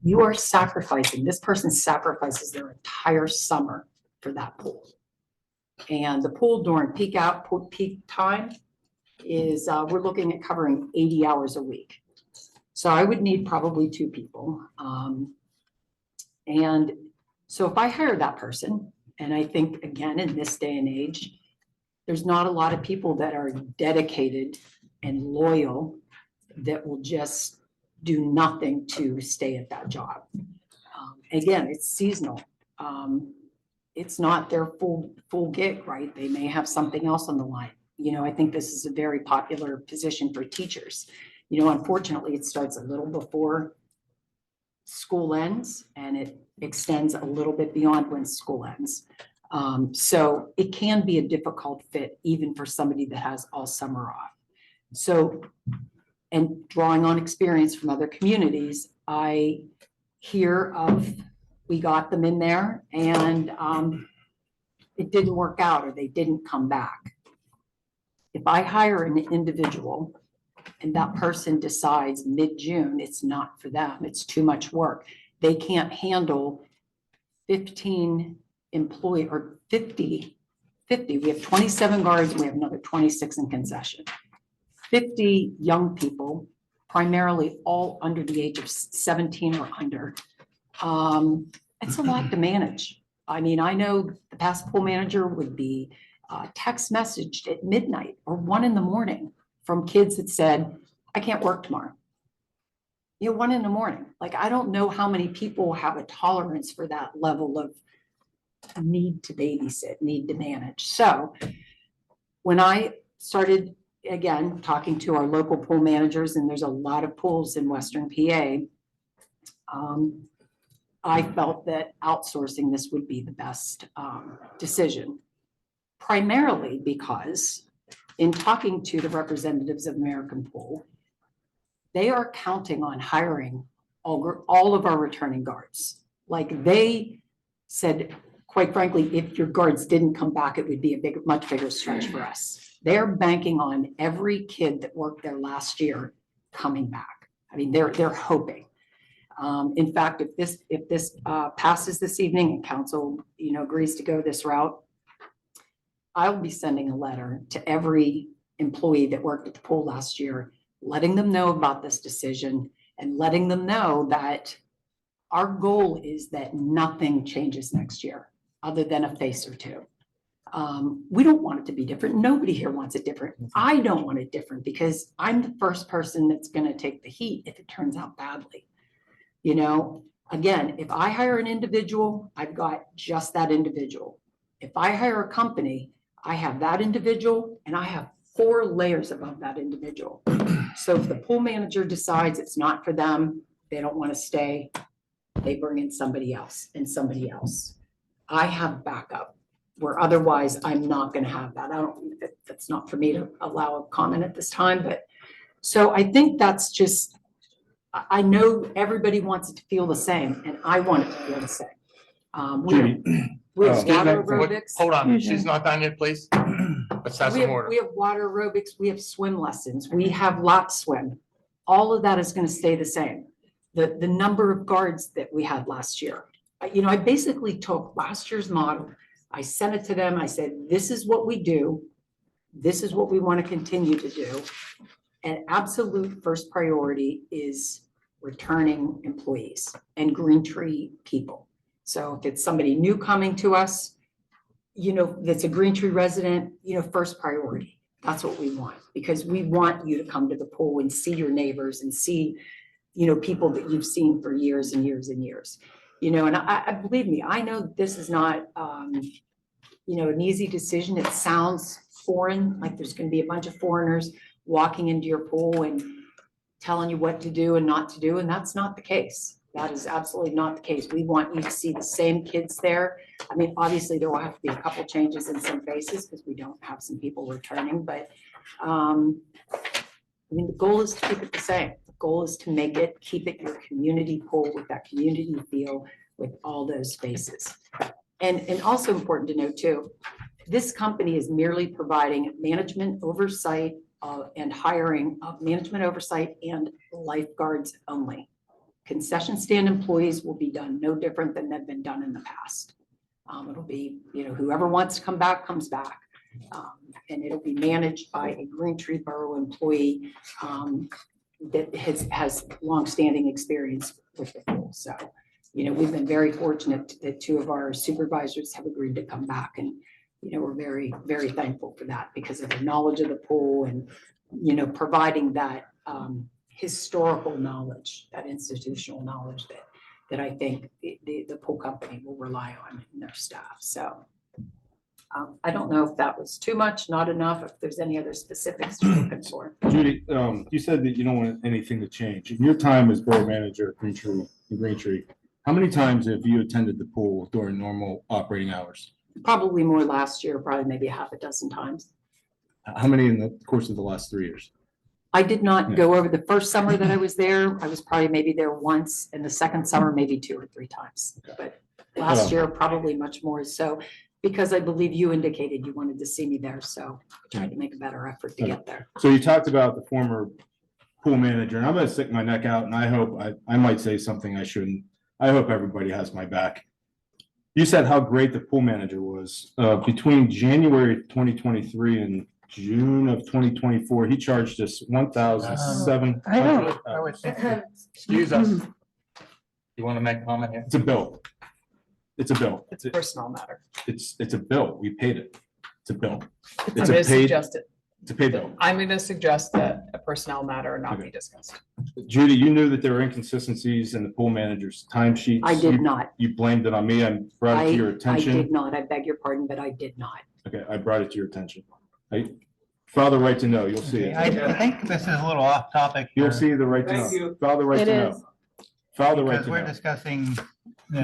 You are sacrificing, this person sacrifices their entire summer for that pool. And the pool during peak time is, we're looking at covering 80 hours a week. So I would need probably 2 people. And so if I hire that person, and I think, again, in this day and age, there's not a lot of people that are dedicated and loyal that will just do nothing to stay at that job. Again, it's seasonal. It's not their full gig, right? They may have something else on the line. You know, I think this is a very popular position for teachers. You know, unfortunately, it starts a little before school ends and it extends a little bit beyond when school ends. So it can be a difficult fit even for somebody that has all summer off. So, and drawing on experience from other communities, I hear of, we got them in there and it didn't work out or they didn't come back. If I hire an individual and that person decides mid-June, it's not for them, it's too much work, they can't handle 15 employee or 50, we have 27 guards, we have another 26 in concession. 50 young people, primarily all under the age of 17 or under. It's a lot to manage. I mean, I know the past pool manager would be text messaged at midnight or 1 a.m. from kids that said, I can't work tomorrow. You know, 1 a.m. Like, I don't know how many people have a tolerance for that level of need to babysit, need to manage. So when I started, again, talking to our local pool managers, and there's a lot of pools in Western PA, I felt that outsourcing this would be the best decision, primarily because in talking to the representatives of American Pool, they are counting on hiring all of our returning guards. Like, they said, quite frankly, if your guards didn't come back, it would be a much bigger stretch for us. They're banking on every kid that worked there last year coming back. I mean, they're hoping. In fact, if this passes this evening and council, you know, agrees to go this route, I'll be sending a letter to every employee that worked at the pool last year, letting them know about this decision and letting them know that our goal is that nothing changes next year other than a face or 2. We don't want it to be different. Nobody here wants it different. I don't want it different because I'm the first person that's going to take the heat if it turns out badly. You know, again, if I hire an individual, I've got just that individual. If I hire a company, I have that individual and I have 4 layers above that individual. So if the pool manager decides it's not for them, they don't want to stay, they bring in somebody else and somebody else. I have backup, where otherwise I'm not going to have that. That's not for me to allow a comment at this time, but so I think that's just, I know everybody wants it to feel the same and I want it to feel the same. We have water aerobics. Hold on, she's not done yet, please. Let's have some order. We have water aerobics, we have swim lessons, we have lap swim. All of that is going to stay the same. The number of guards that we had last year. You know, I basically took last year's model, I sent it to them, I said, this is what we do. This is what we want to continue to do. And absolute first priority is returning employees and Green Tree people. So if it's somebody new coming to us, you know, that's a Green Tree resident, you know, first priority. That's what we want, because we want you to come to the pool and see your neighbors and see, you know, people that you've seen for years and years and years. You know, and I believe me, I know this is not, you know, an easy decision. It sounds foreign, like there's going to be a bunch of foreigners walking into your pool and telling you what to do and not to do. And that's not the case. That is absolutely not the case. We want you to see the same kids there. I mean, obviously there will have to be a couple changes in some cases because we don't have some people returning, but I mean, the goal is to keep it the same. The goal is to make it, keep it your community pool with that community feel with all those spaces. And also important to note too, this company is merely providing management oversight and hiring of management oversight and lifeguards only. Concession stand employees will be done no different than they've been done in the past. It'll be, whoever wants to come back, comes back. And it'll be managed by a Green Tree Borough employee that has longstanding experience with the pool. So, we've been very fortunate that two of our supervisors have agreed to come back, and, we're very, very thankful for that because of their knowledge of the pool and, providing that historical knowledge, that institutional knowledge that I think the pool company will rely on in their staff. So I don't know if that was too much, not enough, if there's any other specifics you're looking for. Judy, you said that you don't want anything to change. In your time as borough manager at Green Tree, how many times have you attended the pool during normal operating hours? Probably more last year, probably maybe a half a dozen times. How many in the course of the last 3 years? I did not go over the first summer that I was there. I was probably maybe there once, and the second summer, maybe 2 or 3 times. But last year, probably much more so, because I believe you indicated you wanted to see me there. So I tried to make a better effort to get there. So you talked about the former pool manager, and I'm gonna stick my neck out, and I hope I might say something I shouldn't. I hope everybody has my back. You said how great the pool manager was. Between January 2023 and June of 2024, he charged us $1,700. I would think Excuse us. You want to make a comment here? It's a bill. It's a bill. It's a personnel matter. It's a bill. We paid it. It's a bill. I'm It's gonna a paid, suggest it. it's a paid bill. I'm gonna suggest that a personnel matter not be discussed. Judy, you knew that there were inconsistencies in the pool manager's timesheets. I did not. You blamed it on me. I brought it to your I attention. did not. I beg your pardon, but I did not. Okay, I brought it to your attention. I filed the right to know. You'll see I it. think this is a little off topic. You'll here see the right to know. File the right It to is. know. File the right Because to we're know. discussing.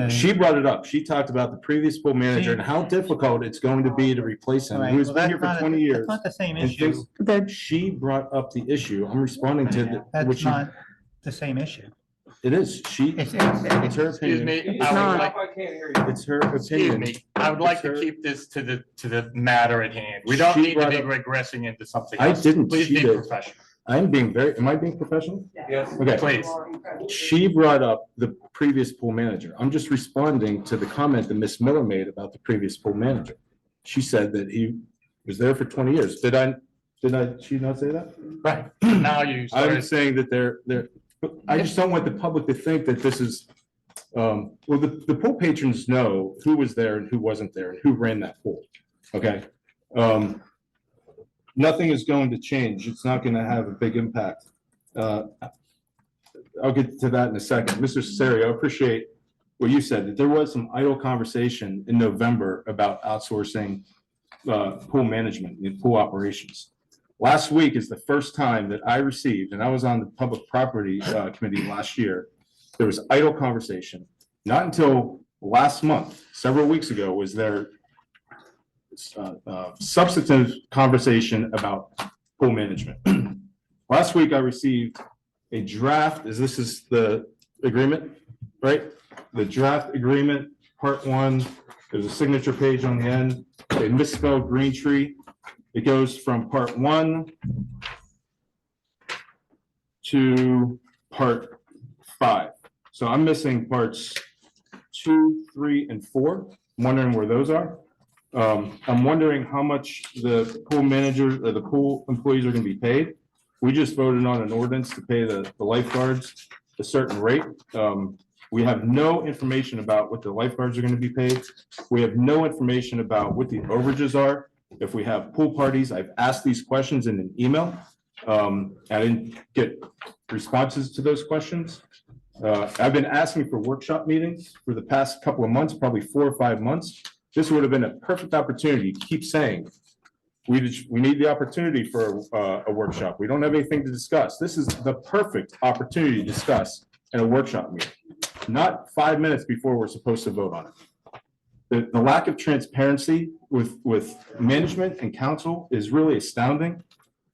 She brought it up. She talked about the previous pool manager and how difficult it's going to be to replace him, who's been here for 20 years. That's not the same and issue. things- They're- She brought up the issue. I'm responding to what That's she, not the same issue. it is. It's her Excuse opinion. me. It's I would not. like- It's her Excuse opinion. me. I would like It's to her- keep this to the matter at hand. We don't She need to brought be up- regressing into something I else. didn't. Please She be did. professional. I'm being am I being professional? Yes. Okay. Please. She brought up the previous pool manager. I'm just responding to the comment that Ms. Miller made about the previous pool manager. She said that he was there for 20 years. Did she not say that? Right. Now you I'm started. saying that I just don't want the public to think that this is, well, the pool patrons know who was there and who wasn't there and who ran that pool. Okay? Nothing is going to change. It's not going to have a big impact. I'll get to that in a second. Mr. Cesario, I appreciate what you said, that there was some idle conversation in November about outsourcing pool management and pool operations. Last week is the first time that I received, and I was on the Public Property Committee last year, there was idle conversation. Not until last month, several weeks ago, was there substantive conversation about pool management. Last week, I received a draft, this is the agreement, right? The draft agreement, part 1, there's a signature page on the end. They misspelled Green Tree. It goes from part 1 to part 5. So I'm missing parts 2, 3, and 4. I'm wondering where those are. I'm wondering how much the pool manager or the pool employees are going to be paid. We just voted on an ordinance to pay the lifeguards a certain rate. We have no information about what the lifeguards are going to be paid. We have no information about what the overages are. If we have pool parties, I've asked these questions in an email. I didn't get responses to those questions. I've been asking for workshop meetings for the past couple of months, probably 4 or 5 months. This would have been a perfect opportunity to keep saying, we need the opportunity for a workshop. We don't have anything to discuss. This is the perfect opportunity to discuss in a workshop meeting, not 5 minutes before we're supposed to vote on it. The lack of transparency with management and council is really astounding.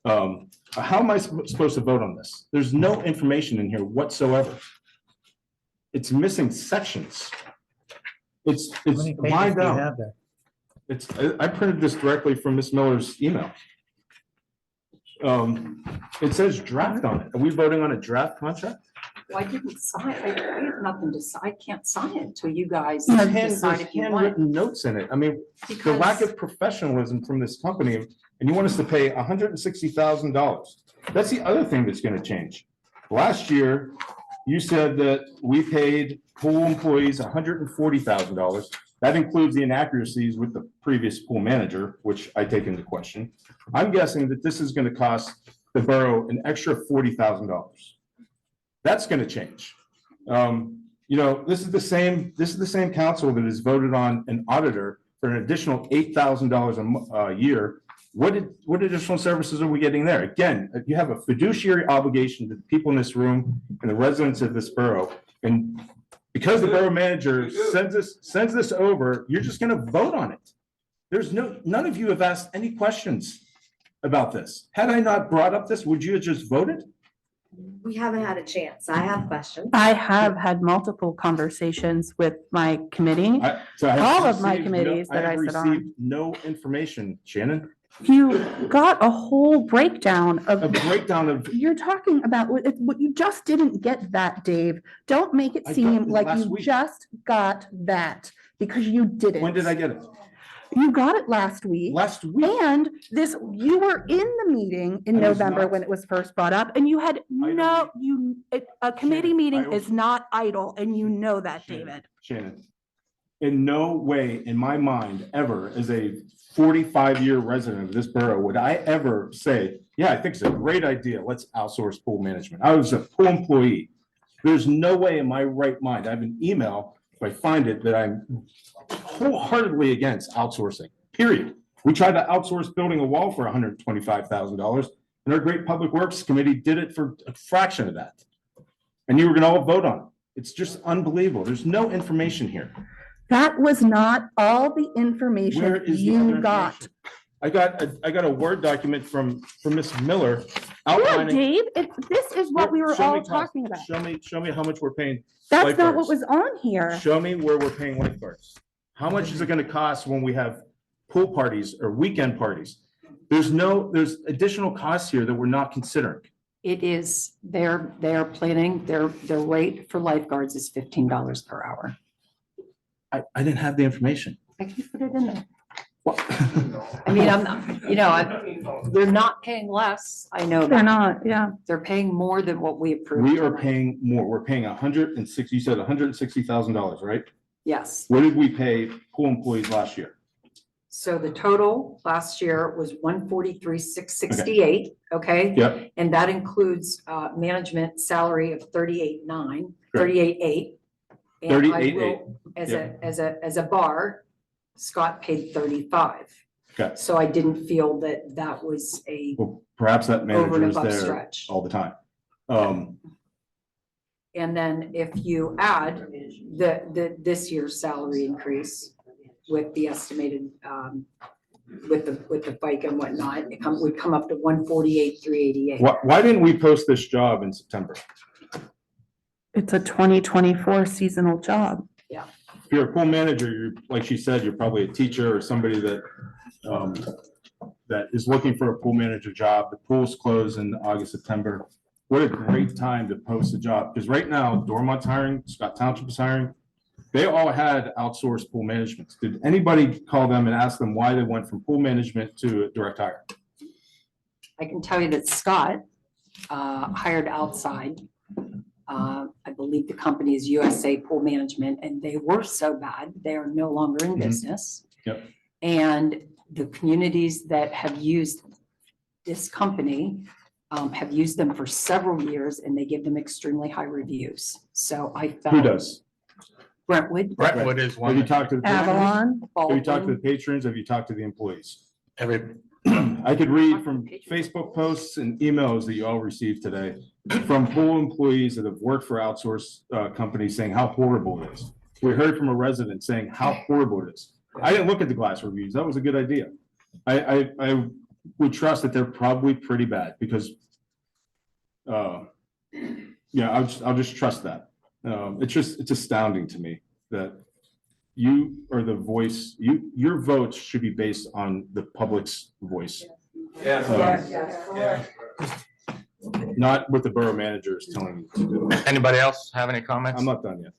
How am I supposed to vote on this? There's no information in here whatsoever. It's missing sections. It's How many pages lined do you out. have there? I printed this directly from Ms. Miller's email. It says draft on it. Are we voting on a draft contract? Well, I didn't sign, I have nothing to sign, I can't sign it until you guys There's decide if you want it. handwritten notes in it. I mean, the lack Because of professionalism from this company, and you want us to pay $160,000. That's the other thing that's gonna change. Last year, you said that we paid pool employees $140,000. That includes the inaccuracies with the previous pool manager, which I take into question. I'm guessing that this is gonna cost the borough an extra $40,000. That's gonna change. You know, this is the same council that has voted on an auditor for an additional $8,000 a year. What additional services are we getting there? Again, you have a fiduciary obligation to the people in this room and the residents of this borough. And because the borough manager sends this over, you're just gonna vote on it. None of you have asked any questions about this. Had I not brought up this, would you have just voted? We haven't had a chance. I have questions. I have had multiple conversations with my committee. So I have All of my received committees that I have sit on. received no information, Shannon. You got a whole breakdown A of, breakdown of, you're talking about, what you just didn't get that, Dave. Don't make it I got seem it like last you week. just got that, because you didn't. when did I get it? You got it last week. Last week. And you were in the meeting in I was November not. when it was first brought up, and you had a committee Shannon, meeting I- is not idle, and you know that, Shannon, David. Shannon, in no way in my mind ever, as a 45-year resident of this borough, would I ever say, yeah, I think it's a great idea, let's outsource pool management. I was a pool employee. There's no way in my right mind, I have an email, if I find it, that I'm wholeheartedly against outsourcing, period. We tried to outsource building a wall for $125,000, and our great public works committee did it for a fraction of that. And you were gonna all vote on it. It's just unbelievable. There's no information here. That was not all the Where information is the other you got. information? I got a Word document from Ms. Miller Yeah, outlining. Dave, this is what we were Show me all cost. talking about. Show me how much we're paying. That's not what lifeguards. was on here. Show me where we're paying lifeguards. How much is it gonna cost when we have pool parties or weekend parties? There's additional costs here that we're not considering. it is, they're planning, their rate for lifeguards is $15 per hour. I didn't have the information. I can put it in there. What? I mean, I'm not, they're not paying less, I know They're that. not, yeah. They're paying more than what we approved. We are tonight. paying more. We're paying you said $160,000, right? Yes. What did we pay pool employees last year? So the total last year was 143,668, okay? Yep. And that includes management salary of 38,9, Correct. 38,8. And I 38,8. will, as a bar, Scott paid 35. Okay. So I didn't feel that that was a Well, perhaps that over manager and is above there stretch. all the time. And then if you add this year's salary increase with the estimated, with the FICA and whatnot, would come up to 148,388. Why didn't we post this job in September? It's a 2024 seasonal job. If you're a pool manager, like she said, you're probably a teacher or somebody that is looking for a pool manager job. The pools close in August, September. What a great time to post a job, because right now, Dormont's hiring, Scott Township is hiring. They all had outsourced pool management. Did anybody call them and ask them why they went from pool management to direct hire? I can tell you that Scott hired outside. I believe the company is USA Pool Management, and they were so bad, they are no longer in business. Yep. And the communities that have used this company have used them for several years, and they give them extremely high reviews. So I felt. Who does? Brentwood. Brentwood is Have you talked to the patrons? Avalon, Have you talked to Baldwin. the patrons? Have you talked to the employees? Every, I could read from Facebook posts and emails that you all received today from pool employees that have worked for outsourced companies saying how horrible it is. We heard from a resident saying how horrible it is. I didn't look at the glass reviews. That was a good idea. I would trust that they're probably pretty bad because, yeah, I'll just trust that. It's astounding to me that you are the voice, your votes should be based on the public's voice. Not what the borough manager is telling you to do. Anybody else have any comments? I'm not done yet.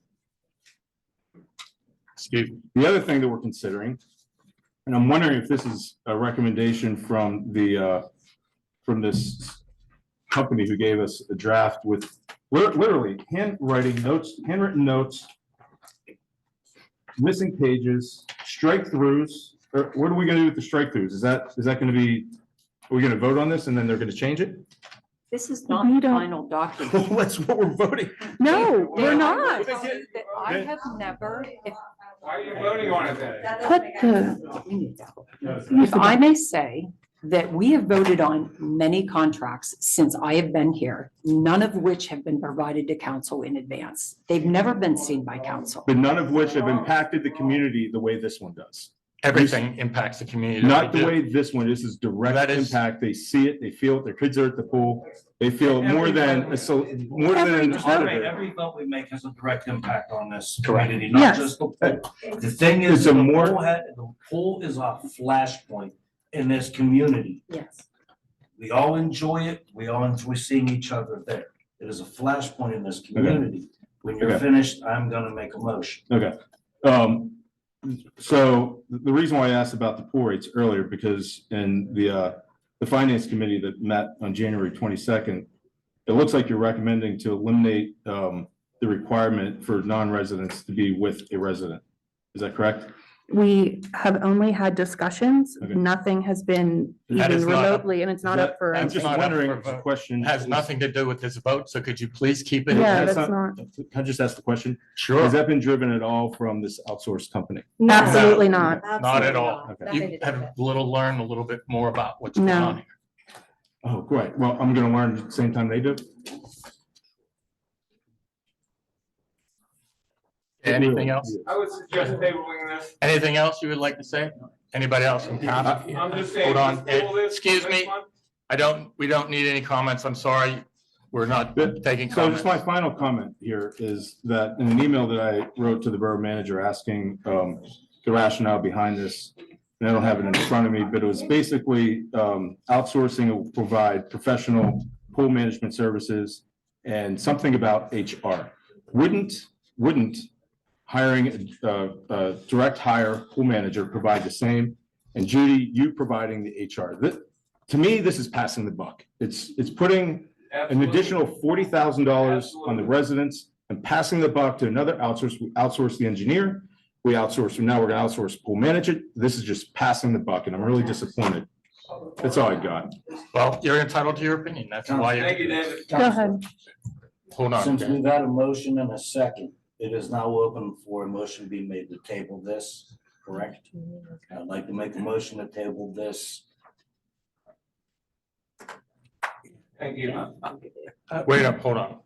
Excuse me. The other thing that we're considering, and I'm wondering if this is a recommendation from from this company who gave us a draft with literally handwriting notes, handwritten notes, missing pages, strike throughs, or what are we gonna do with the strike throughs? Is that gonna be, are we gonna vote on this and then they're gonna change it? This is We not the don't- final document. That's what we're voting. No, we're not. I have never, Why are you voting on it then? Put the, if I may say, that we have voted on many contracts since I have been here, none of which have been provided to council in advance. They've never been seen by council. But none of which have impacted the community the way this one does. Everything impacts the community. Not the way this one, this is direct That is- impact. They see it, they feel it, their kids are at the pool. They feel it more than, more than an auditor. Every vote we make has a direct impact on this Correct. community, Yes. not just the pool. The thing is, It's a the more- pool is a flashpoint in this community. Yes. We all enjoy it. We all enjoy seeing each other there. It is a flashpoint in this community. When you're Okay. finished, I'm gonna make a motion. Okay. So the reason why I asked about the pool rates earlier, because in the finance committee that met on January 22nd, it looks like you're recommending to eliminate the requirement for non-residents to be with a resident. Is that correct? we have only had discussions. Okay. Nothing has been That even is not up- remotely, and it's not up for. I'm That's just not up wondering, for it's a vote. question. It has nothing to do with this vote, so could you please keep it? Yeah, That's that's not- not, Can I just ask the question? Sure. Has that been driven at all from this outsourced company? absolutely not. Not at all. Okay. You have a little, learn a little bit more about what's going No. on here. Oh, great. Well, I'm gonna learn at the same time they do. Anything else? I would suggest tabling this. Anything else you would like to say? Anybody else from council? I'm just saying. Hold on. just table this Excuse for me. next month. We don't need any comments. I'm sorry. We're not taking So comments. just my final comment here is that in an email that I wrote to the borough manager asking the rationale behind this, and I don't have it in front of me, but it was basically outsourcing will provide professional pool management services and something about HR. Wouldn't hiring a direct hire pool manager provide the same? And Judy, you providing the HR. To me, this is passing the buck. It's putting an Absolutely. additional $40,000 on the residents and passing the buck to another outsource. We outsource the engineer. We outsource, and now we're gonna outsource pool management. This is just passing the buck, and I'm really disappointed. That's all I got. Well, you're entitled to your opinion. That's why Thank you, you're, David. Go ahead. hold on. Since Dan. we've had a motion and a second, it is now open for a motion being made to table this, correct? I'd like to make a motion to table this. Thank you. Wait up, hold on.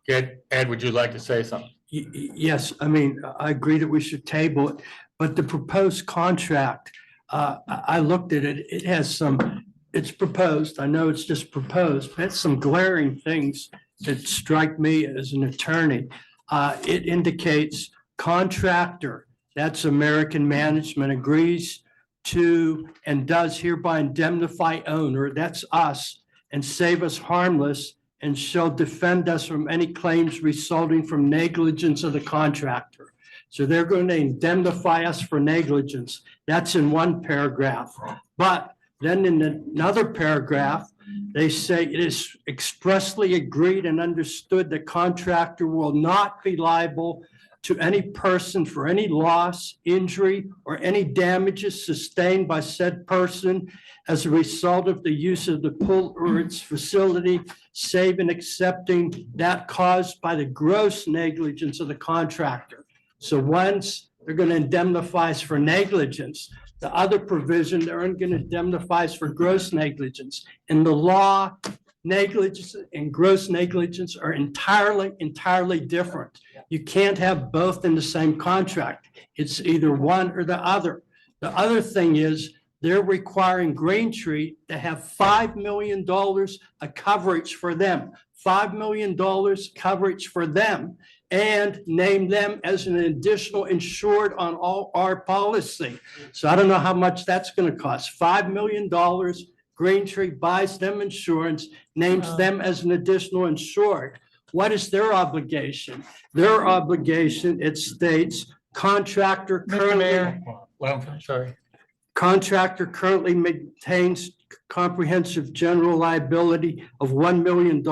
Ed, would you like to say something? Yes, I mean, I agree that we should table it, but the proposed contract, I looked at it, it has some, it's proposed, I know it's just proposed, but it's some glaring things that strike me as an attorney. It indicates contractor, that's American Management, agrees to and does hereby indemnify owner, that's us, and save us harmless and shall defend us from any claims resulting from negligence of the contractor. So they're going to indemnify us for negligence. That's in one paragraph. But then in another paragraph, they say it is expressly agreed and understood the contractor will not be liable to any person for any loss, injury, or any damages sustained by said person as a result of the use of the pool or its facility, save and accepting that caused by the gross negligence of the contractor. So once they're going to indemnify us for negligence, the other provision, they're going to indemnify us for gross negligence. In the law, negligence and gross negligence are entirely different. You can't have both in the same contract. It's either one or the other. The other thing is they're requiring Green Tree to have $5 million of coverage for them, $5 million coverage for them, and name them as an additional insured on all our policy. So I don't know how much that's going to cost. $5 million. Green Tree buys them insurance, names them as an additional insured. What is their obligation? Their obligation, it states, contractor Mr. currently. Mayor, well, sorry. Contractor currently maintains comprehensive general liability of $1 million.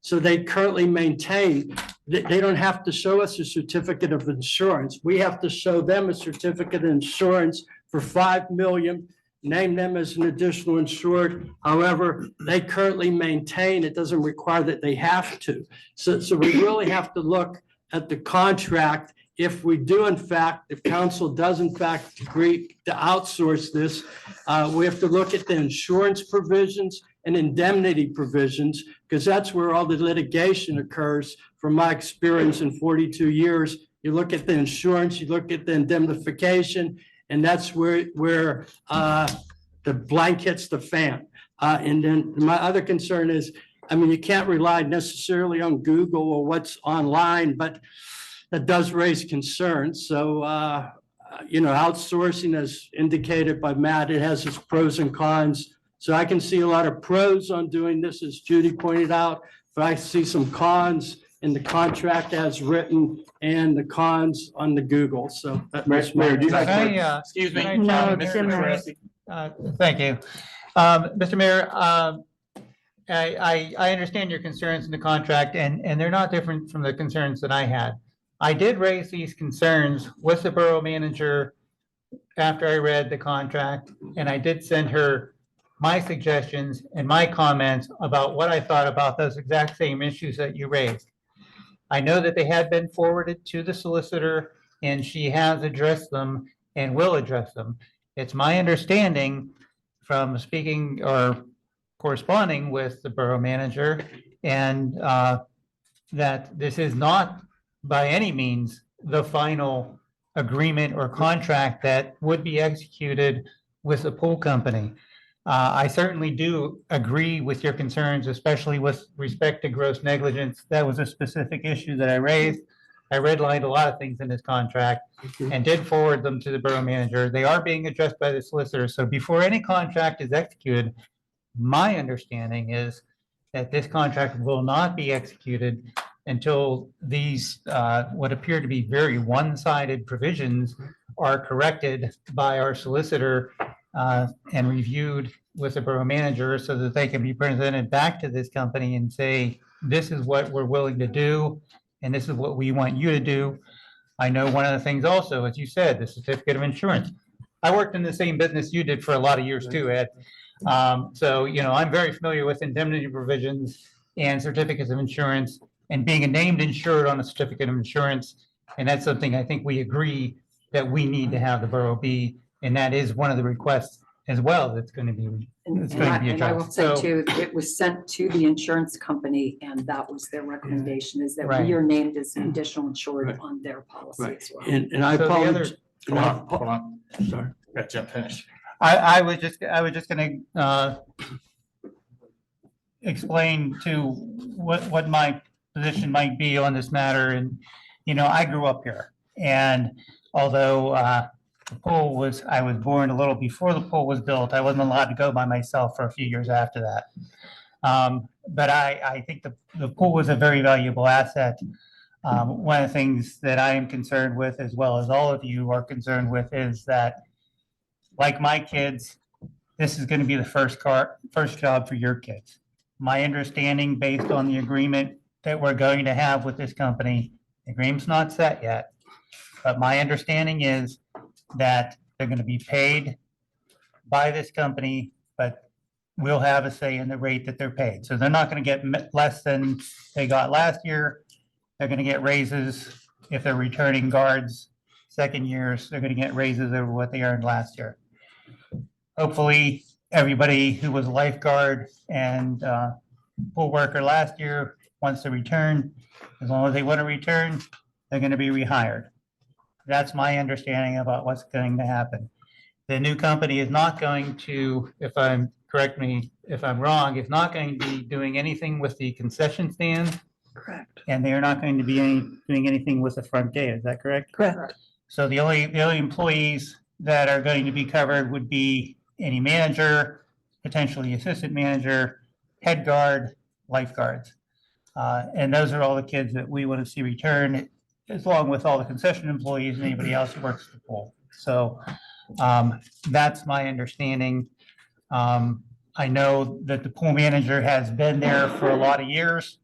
So they currently maintain, they don't have to show us a certificate of insurance. We have to show them a certificate of insurance for $5 million, name them as an additional insured. However, they currently maintain, it doesn't require that they have to. So we really have to look at the contract. If we do, in fact, if council does in fact agree to outsource this, we have to look at the insurance provisions and indemnity provisions, because that's where all the litigation occurs. From my experience in 42 years, you look at the insurance, you look at the indemnification, and that's where the blank hits the fan. And then my other concern is, I mean, you can't rely necessarily on Google or what's online, but that does raise concerns. So, outsourcing, as indicated by Matt, it has its pros and cons. So I can see a lot of pros on doing this, as Judy pointed out, but I see some cons in the contract as written and the cons on the Google. So. Mayor, do you have- Can I, Excuse me. can I No, chime in, it's Mr. in there. Mayor? Thank you. Mr. Mayor, I understand your concerns in the contract, and they're not different from the concerns that I had. I did raise these concerns with the borough manager after I read the contract, and I did send her my suggestions and my comments about what I thought about those exact same issues that you raised. I know that they had been forwarded to the solicitor, and she has addressed them and will address them. It's my understanding from speaking or corresponding with the borough manager and that this is not by any means the final agreement or contract that would be executed with the pool company. I certainly do agree with your concerns, especially with respect to gross negligence. That was a specific issue that I raised. I redlined a lot of things in this contract and did forward them to the borough manager. They are being addressed by the solicitor. So before any contract is executed, my understanding is that this contract will not be executed until these, what appear to be very one-sided provisions are corrected by our solicitor and reviewed with the borough manager so that they can be presented back to this company and say, this is what we're willing to do, and this is what we want you to do. I know one of the things also, as you said, the certificate of insurance. I worked in the same business you did for a lot of years too, Ed. So, I'm very familiar with indemnity provisions and certificates of insurance and being a named insured on a certificate of insurance. And that's something I think we agree that we need to have the borough be, and that is one of the requests as well that's going to be, it's going to be And I will addressed. say So, too, it was sent to the insurance company, and that was their recommendation, is that we Right. are named as additional insured on their policy as well. And I So the other- apologize. Hold on. Sorry. Let Jim finish. I was just gonna explain to what my position might be on this matter. And, I grew up here, and although the pool was, I was born a little before the pool was built, I wasn't allowed to go by myself for a few years after that. But I think the pool was a very valuable asset. One of the things that I am concerned with, as well as all of you are concerned with, is that, like my kids, this is going to be the first job for your kids. My understanding, based on the agreement that we're going to have with this company, the agreement's not set yet, but my understanding is that they're going to be paid by this company, but we'll have a say in the rate that they're paid. So they're not going to get less than they got last year. They're going to get raises if they're returning guards. Second years, they're going to get raises over what they earned last year. Hopefully, everybody who was a lifeguard and pool worker last year wants to return. As long as they want to return, they're going to be rehired. That's my understanding about what's going to happen. the new company is not going to, correct me if I'm wrong, is not going to be doing anything with the concession stand. Correct. And they are not going to be doing anything with the front gate. Is that correct? Correct. So the only employees that are going to be covered would be any manager, potentially assistant manager, head guard, lifeguards. And those are all the kids that we want to see return, along with all the concession employees and anybody else who works the pool. So that's my understanding. I know that the pool manager has been there for a lot of years.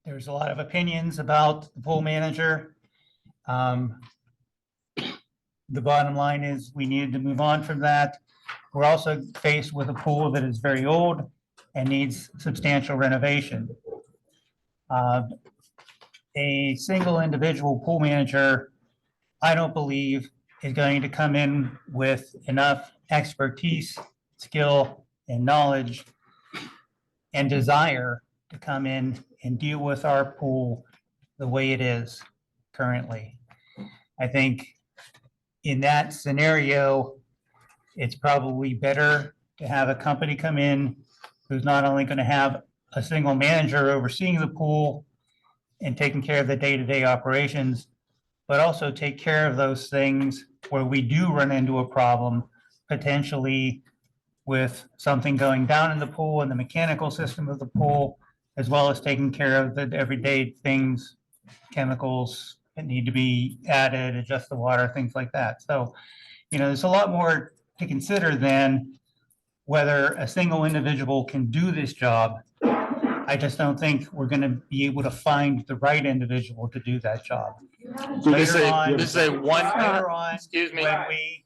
There's a lot of opinions about the pool manager. The bottom line is we needed to move on from that. We're also faced with a pool that is very old and needs substantial renovation. A single individual pool manager, I don't believe, is going to come in with enough expertise, skill, and knowledge and desire to come in and deal with our pool the way it is currently. I think in that scenario, it's probably better to have a company come in who's not only going to have a single manager overseeing the pool and taking care of the day-to-day operations, but also take care of those things where we do run into a problem, potentially with something going down in the pool and the mechanical system of the pool, as well as taking care of the everyday things, chemicals that need to be added, adjust the water, things like that. So, there's a lot more to consider than whether a single individual can do this job. I just don't think we're going to be able to find the right individual to do that job. This is a one, Later on, excuse me, when we,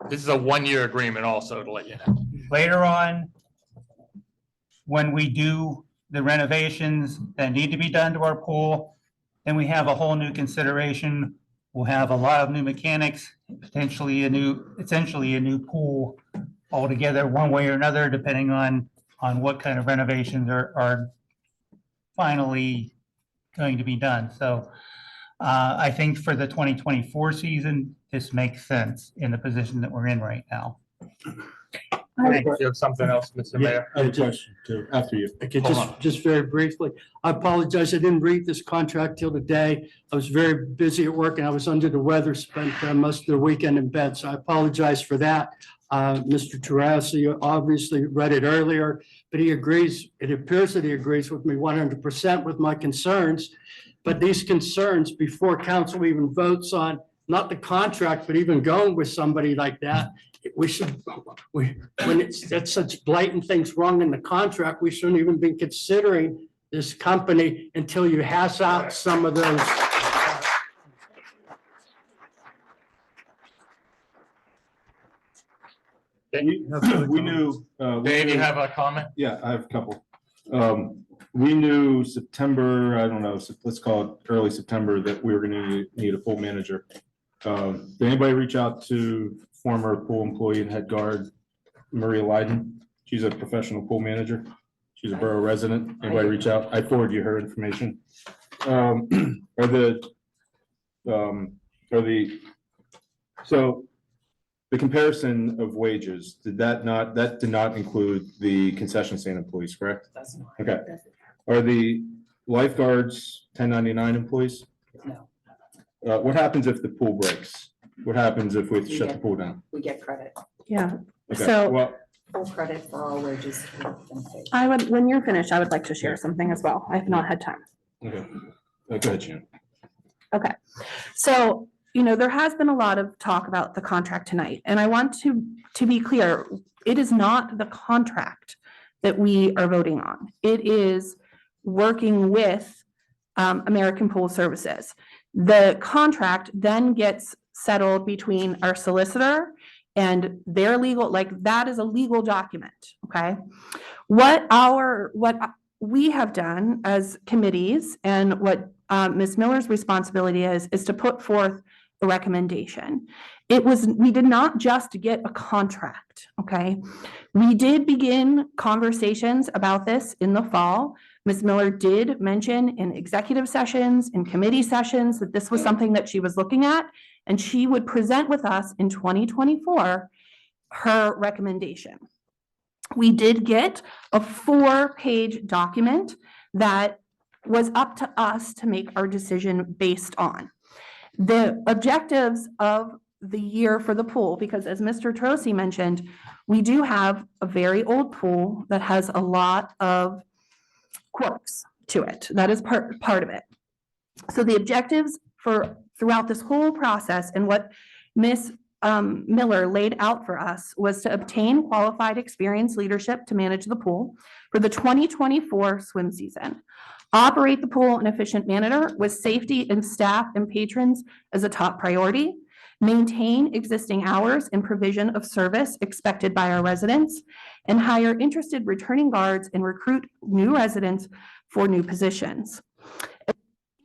this is a 1-year agreement also, to let you know. later on, when we do the renovations that need to be done to our pool, then we have a whole new consideration. We'll have a lot of new mechanics, essentially a new pool altogether, one way or another, depending on what kind of renovations are finally going to be done. So I think for the 2024 season, this makes sense in the position that we're in right now. You have something else, Mr. Mayor? I have a question too, after you. Okay, Hold on. just very briefly, I apologize, I didn't read this contract till today. I was very busy at work and I was under the weather, spent most of the weekend in bed, so I apologize for that. Mr. Tarasi obviously read it earlier, but he agrees, it appears that he agrees with me 100% with my concerns. But these concerns, before council even votes on, not the contract, but even going with somebody like that, when that's such blatant things wrong in the contract, we shouldn't even be considering this company until you hash out some of those. We knew. Dave, you have a comment? Yeah, I have a couple. We knew September, I don't know, let's call it early September, that we were gonna need a pool manager. Did anybody reach out to former pool employee and head guard, Maria Leiden? She's a professional pool manager. She's a borough resident. Anybody reach out? I forwarded you her information. So the comparison of wages, that did not include the concession stand employees, correct? That's not. Okay. Are the lifeguards 1099 employees? No, What happens if the pool breaks? What happens if we shut the pool down? we get credit, Yeah. Okay, So well, full credit for all wages. I would, when you're finished, I would like to share something as well. I have not had time. okay. Go ahead, Jan. Okay, so, there has been a lot of talk about the contract tonight, and I want to be clear, it is not the contract that we are voting on. It is working with American Pool Services. The contract then gets settled between our solicitor and their legal, that is a legal document, okay? What we have done as committees and what Ms. Miller's responsibility is to put forth a recommendation. We did not just get a contract, okay? We did begin conversations about this in the fall, Ms. Miller did mention in executive sessions, in committee sessions, that this was something that she was looking at, and she would present with us in 2024 her recommendation. We did get a 4-page document that was up to us to make our decision based on. The objectives of the year for the pool, because as Mr. Trosi mentioned, we do have a very old pool that has a lot of quirks to it. That is part of it. So the objectives for throughout this whole process and what Ms. Miller laid out for us was to obtain qualified experienced leadership to manage the pool for the 2024 swim season, operate the pool in an efficient manner with safety and staff and patrons as a top priority, maintain existing hours and provision of service expected by our residents, and hire interested returning guards and recruit new residents for new positions.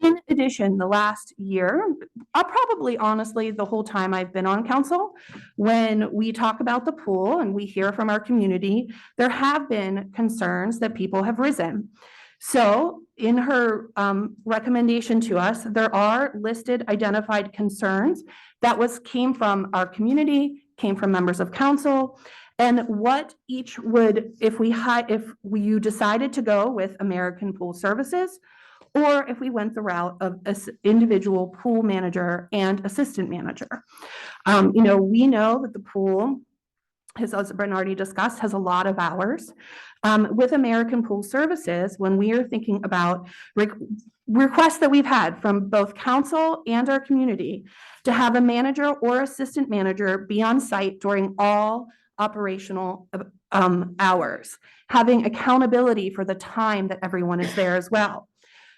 In addition, the last year, probably honestly, the whole time I've been on council, when we talk about the pool and we hear from our community, there have been concerns that people have risen. So in her recommendation to us, there are listed identified concerns that came from our community, came from members of council, and what each would, if you decided to go with American Pool Services, or if we went the route of an individual pool manager and assistant manager. We know that the pool, as Bernardi discussed, has a lot of hours. With American Pool Services, when we are thinking about requests that we've had from both council and our community to have a manager or assistant manager be on site during all operational hours, having accountability for the time that everyone is there as well.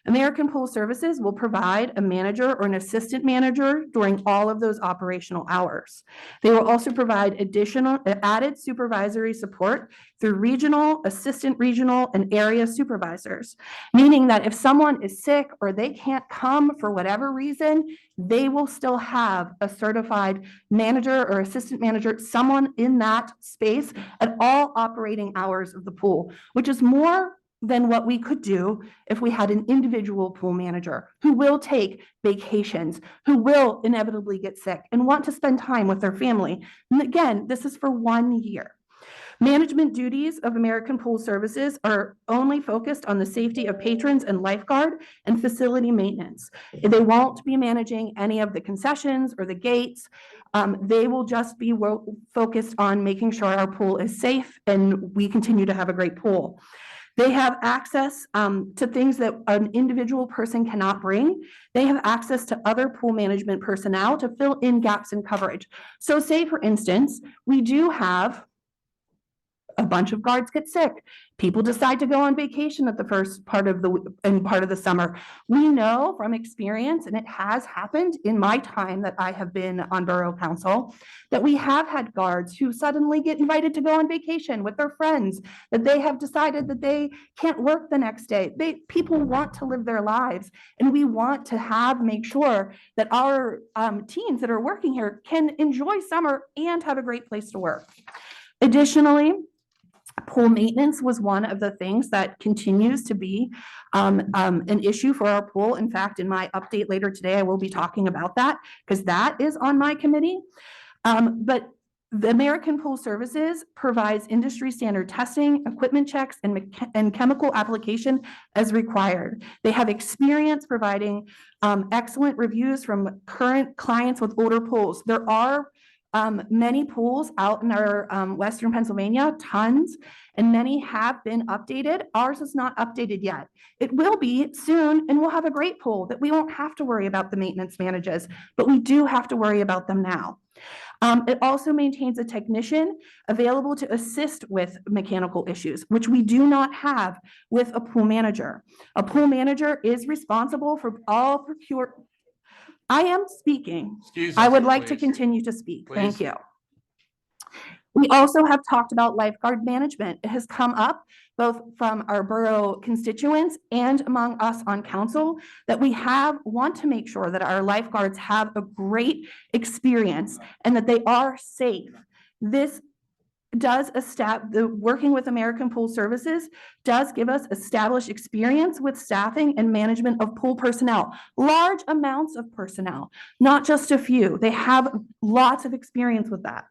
American Pool Services will provide a manager or an assistant manager during all of those operational hours. They will also provide added supervisory support through regional, assistant regional, and area supervisors, meaning that if someone is sick or they can't come for whatever reason, they will still have a certified manager or assistant manager, someone in that space at all operating hours of the pool, which is more than what we could do if we had an individual pool manager who will take vacations, who will inevitably get sick and want to spend time with their family. And again, this is for 1 year. Management duties of American Pool Services are only focused on the safety of patrons and lifeguard and facility maintenance. They won't be managing any of the concessions or the gates. They will just be focused on making sure our pool is safe and we continue to have a great pool. They have access to things that an individual person cannot bring. They have access to other pool management personnel to fill in gaps in coverage. So say, for instance, we do have a bunch of guards get sick. People decide to go on vacation at the first part of the summer. We know from experience, and it has happened in my time that I have been on Borough Council, that we have had guards who suddenly get invited to go on vacation with their friends, that they have decided that they can't work the next day. People want to live their lives, and we want to make sure that our teens that are working here can enjoy summer and have a great place to work. Additionally, pool maintenance was one of the things that continues to be an issue for our pool. In fact, in my update later today, I will be talking about that because that is on my committee. But the American Pool Services provides industry standard testing, equipment checks, and chemical application as required. They have experience providing excellent reviews from current clients with older pools. There are many pools out in our Western Pennsylvania, tons, and many have been updated. Ours is not updated yet. It will be soon, and we'll have a great pool that we won't have to worry about the maintenance managers, but we do have to worry about them now. It also maintains a technician available to assist with mechanical issues, which we do not have with a pool manager. A pool manager is responsible for all procure. I am speaking. Excuse I us, would like to please. continue to speak. Thank Please. you. We also have talked about lifeguard management. It has come up both from our borough constituents and among us on council that we want to make sure that our lifeguards have a great experience and that they are safe. This working with American Pool Services does give us established experience with staffing and management of pool personnel, large amounts of personnel, not just a few. They have lots of experience with that.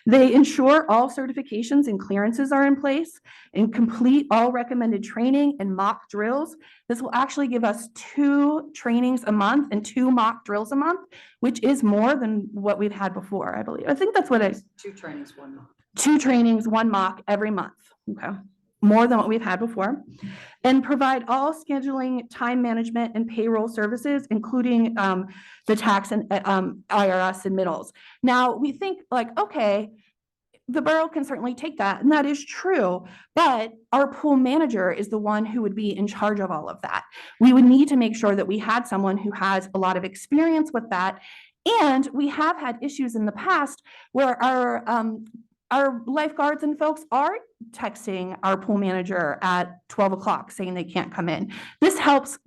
They ensure all certifications and clearances are in place and complete all recommended training and mock drills. This will actually give us 2 trainings a month and 2 mock drills a month, which is more than what we've had before, I believe. I think that's what 2 trainings, 1 month. 2 trainings, 1 mock every month. Okay. More than what we've had before. And provide all scheduling, time management, and payroll services, including the tax and IRS submittals. Now, we think like, okay, the borough can certainly take that, and that is true, but our pool manager is the one who would be in charge of all of that. We would need to make sure that we had someone who has a lot of experience with that. And we have had issues in the past where our lifeguards and folks are texting our pool manager at 12 o'clock saying they can't come in. This helps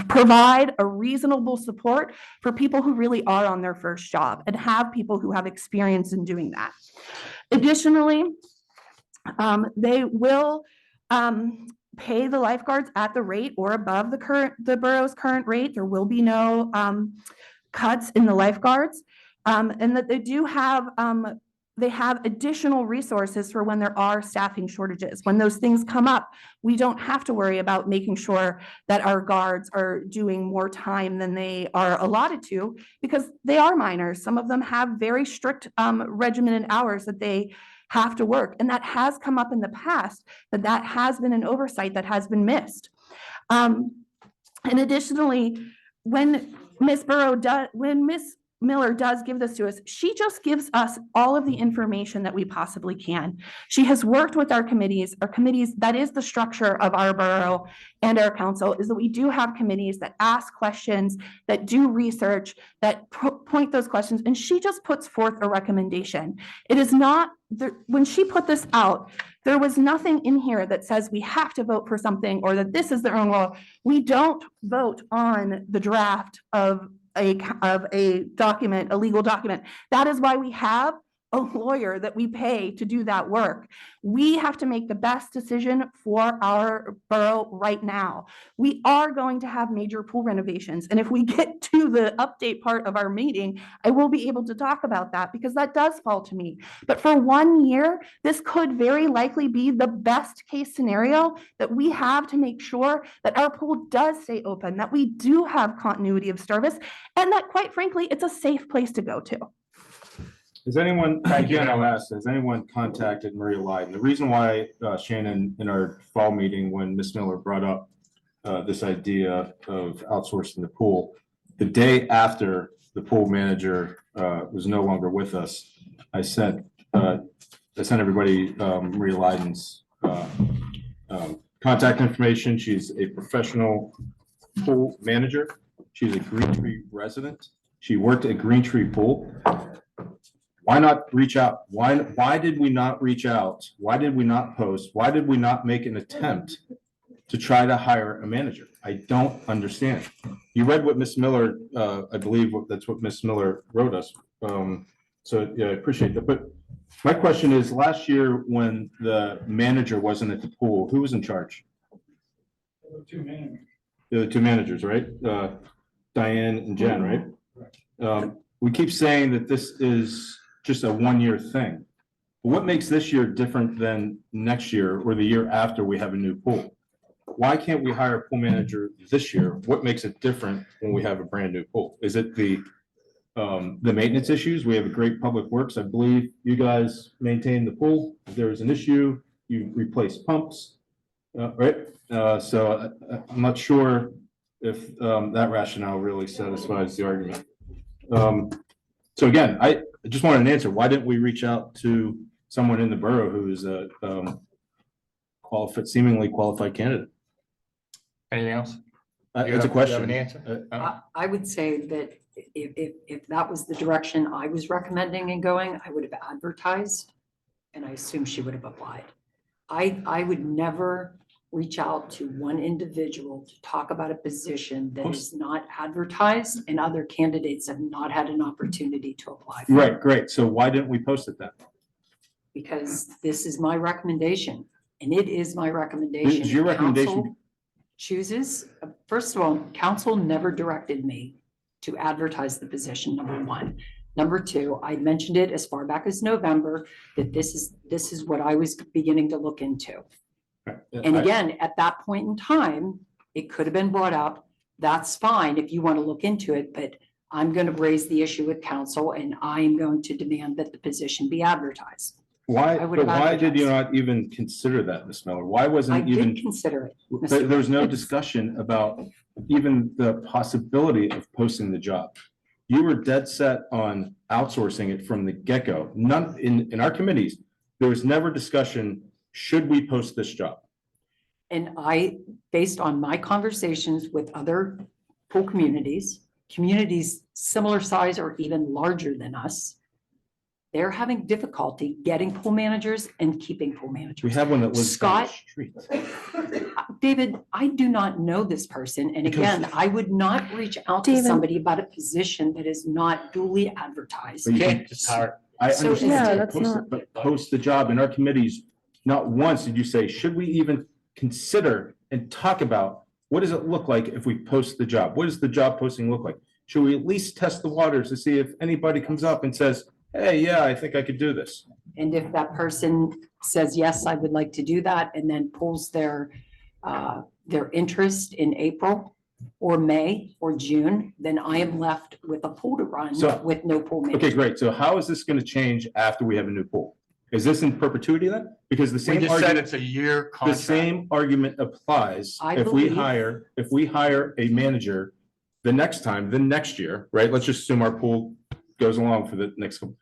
provide a reasonable support for people who really are on their first job and have people who have experience in doing that. Additionally, they will pay the lifeguards at the rate or above the borough's current rate. There will be no cuts in the lifeguards, and that they have additional resources for when there are staffing shortages. When those things come up, we don't have to worry about making sure that our guards are doing more time than they are allotted to, because they are minors. Some of them have very strict regimented hours that they have to work. And that has come up in the past, that has been an oversight that has been missed. And additionally, when Ms. Miller does give this to us, she just gives us all of the information that we possibly can. She has worked with our committees, that is the structure of our borough and our council, is that we do have committees that ask questions, that do research, that point those questions, and she just puts forth a recommendation. It is not, when she put this out, there was nothing in here that says we have to vote for something or that this is their own role. We don't vote on the draft of a document, a legal document. That is why we have a lawyer that we pay to do that work. We have to make the best decision for our borough right now. We are going to have major pool renovations. And if we get to the update part of our meeting, I will be able to talk about that because that does fall to me. But for 1 year, this could very likely be the best case scenario that we have to make sure that our pool does stay open, that we do have continuity of service, and that quite frankly, it's a safe place to go to. Has anyone, again, I'll ask, has anyone contacted Maria Lyden? The reason why, Shannon, in our fall meeting, when Ms. Miller brought up this idea of outsourcing the pool, the day after the pool manager was no longer with us, I sent everybody Maria Lyden's contact information. She's a professional pool manager. She's a Green Tree resident. She worked at Green Tree Pool. Why not reach out? Why did we not reach out? Why did we not post? Why did we not make an attempt to try to hire a manager? I don't understand. You read what Ms. Miller, I believe that's what Ms. Miller wrote us. So yeah, I appreciate that. But my question is, last year when the manager wasn't at the pool, who was in charge? The 2 managers, right? Diane and Jen, right? We keep saying that this is just a 1-year thing. But what makes this year different than next year or the year after we have a new pool? Why can't we hire a pool manager this year? What makes it different when we have a brand new pool? Is it the maintenance issues? We have a great public works. I believe you guys maintain the pool. If there is an issue, you replace pumps, right? So I'm not sure if that rationale really satisfies the argument. So again, I just wanted an answer. Why didn't we reach out to someone in the borough who is a seemingly qualified candidate? Anything else? It's a question. You have an answer? I would say that if that was the direction I was recommending and going, I would have advertised, and I assume she would have applied. I would never reach out to one individual to talk about a position that is not advertised and other candidates have not had an opportunity to apply for. Right, great. So why didn't we post it then? because this is my recommendation, and it is my recommendation. Is your If recommendation- council Chooses, first of all, council never directed me to advertise the position, number one. Number two, I mentioned it as far back as November, that this is what I was beginning to look into. And again, at that point in time, it could have been brought up. That's fine if you want to look into it, but I'm going to raise the issue with council and I'm going to demand that the position be advertised. Why, I would but have why did you advertised. not even consider that, Ms. Miller? Why I wasn't did even, consider it. Mr. there was no It's- discussion about even the possibility of posting the job? You were dead set on outsourcing it from the get-go. None, in our committees, there was never discussion, should we post this job? And I, based on my conversations with other pool communities similar size or even larger than us, they're having difficulty getting pool managers and keeping pool We managers. have one that lives down the Scott, street. David, I do not know this person. And Because- again, I would not reach out to David- somebody about a position that is not duly advertised. But you Can't can- just hire. I So understand, Yeah, to that's post it, not- but post the job in our committees. Not once did you say, should we even consider and talk about, what does it look like if we post the job? What does the job posting look like? Should we at least test the waters to see if anybody comes up and says, hey, yeah, I think I could do this? And if that person says, yes, I would like to do that, and then pulls their interest in April or May or June, then I am left with a pool to run So- with no pool Okay, manager. great. So how is this going to change after we have a new pool? Is this in perpetuity then? Because the We same just said argument, it's a year the contract. same argument applies I if we believe- if we hire a manager the next year, right? Let's just assume our pool goes along for the next couple.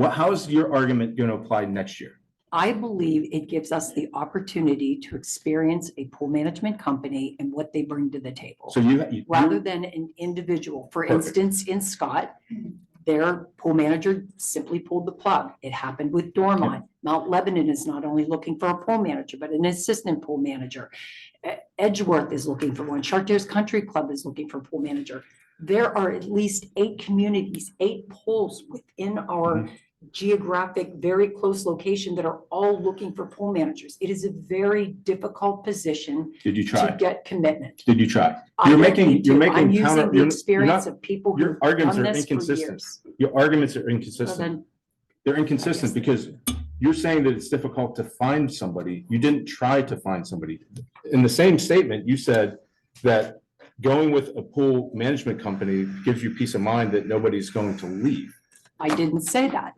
How is your argument going to apply next year? I believe it gives us the opportunity to experience a pool management company and what they bring to the table. So Rather than an individual. For Perfect. instance, in Scott, their pool manager simply pulled the plug. It happened with Dormont. Mount Lebanon is not only looking for a pool manager, but an assistant pool manager. Edgeworth is looking for one. Chartiers Country Club is looking for a pool manager. There are at least 8 communities, 8 pools within our geographic, very close location that are all looking for pool managers. It is a very difficult position Did you to try? get commitment. Did you try? I You're don't making, need you're to. I'm making using counter. the you're experience not- of people Your who've arguments done are this for inconsistent. years. Your arguments are So inconsistent. then, They're inconsistent because you're saying that it's difficult to find somebody. You didn't try to find somebody. In the same statement, you said that going with a pool management company gives you peace of mind that nobody's going to leave. I didn't say that.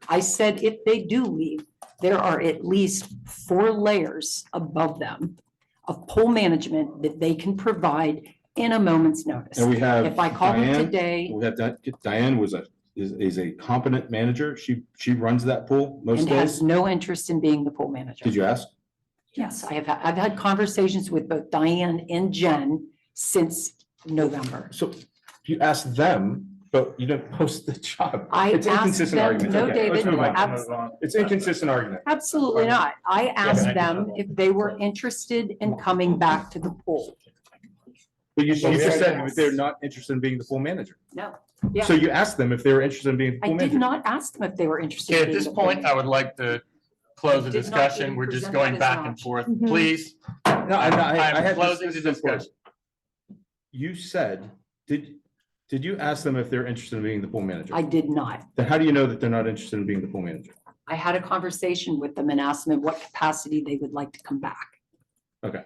I said if they do leave, there are at least 4 layers above them of pool management that they can provide in a moment's notice. And we have If I call them Diane, today we have Diane is a competent manager. She runs that pool most and has days. no interest in being the pool manager. Did you ask? Yes, I've had conversations with both Diane and Jen since November. So you asked them, but you didn't post the job. I It's asked inconsistent them- argument. no, Okay, let's David, move on. abs- It's inconsistent argument. Absolutely not. I asked them if they were interested in coming back to the pool. But you They just said said yes. they're not interested in being the pool manager. No. Yeah, So you asked them if they were interested in being the I pool did manager. not ask them if they were interested. Okay, in at being this the pool point, I manager. would like to close the Did not discussion. even We're just present going that as back an and option. forth. Mhm. Please. No, I had I'm closing this the is important. discussion. You said, did you ask them if they're interested in being the pool manager? I did not. Then how do you know that they're not interested in being the pool manager? I had a conversation with them and asked them in what capacity they would like to come back. Okay.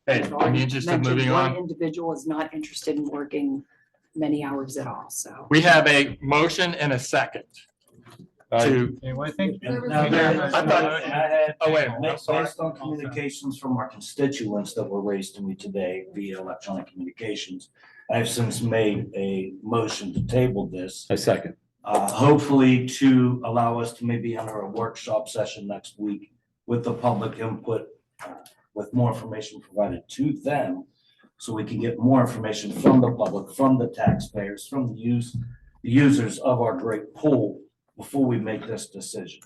Hey, I've in already the interest of mentioned moving one on, Individual is not interested in working many hours at all, so. we have a motion and a second to, Okay, well, I think. I thought- oh, wait a minute, I'm sorry. Based on communications from our constituents that were raised to me today via electronic communications, I've since made a motion to table this. A second. Hopefully to allow us to maybe enter a workshop session next week with the public input, with more information provided to them, so we can get more information from the public, from the taxpayers, from the users of our great pool before we make this decision.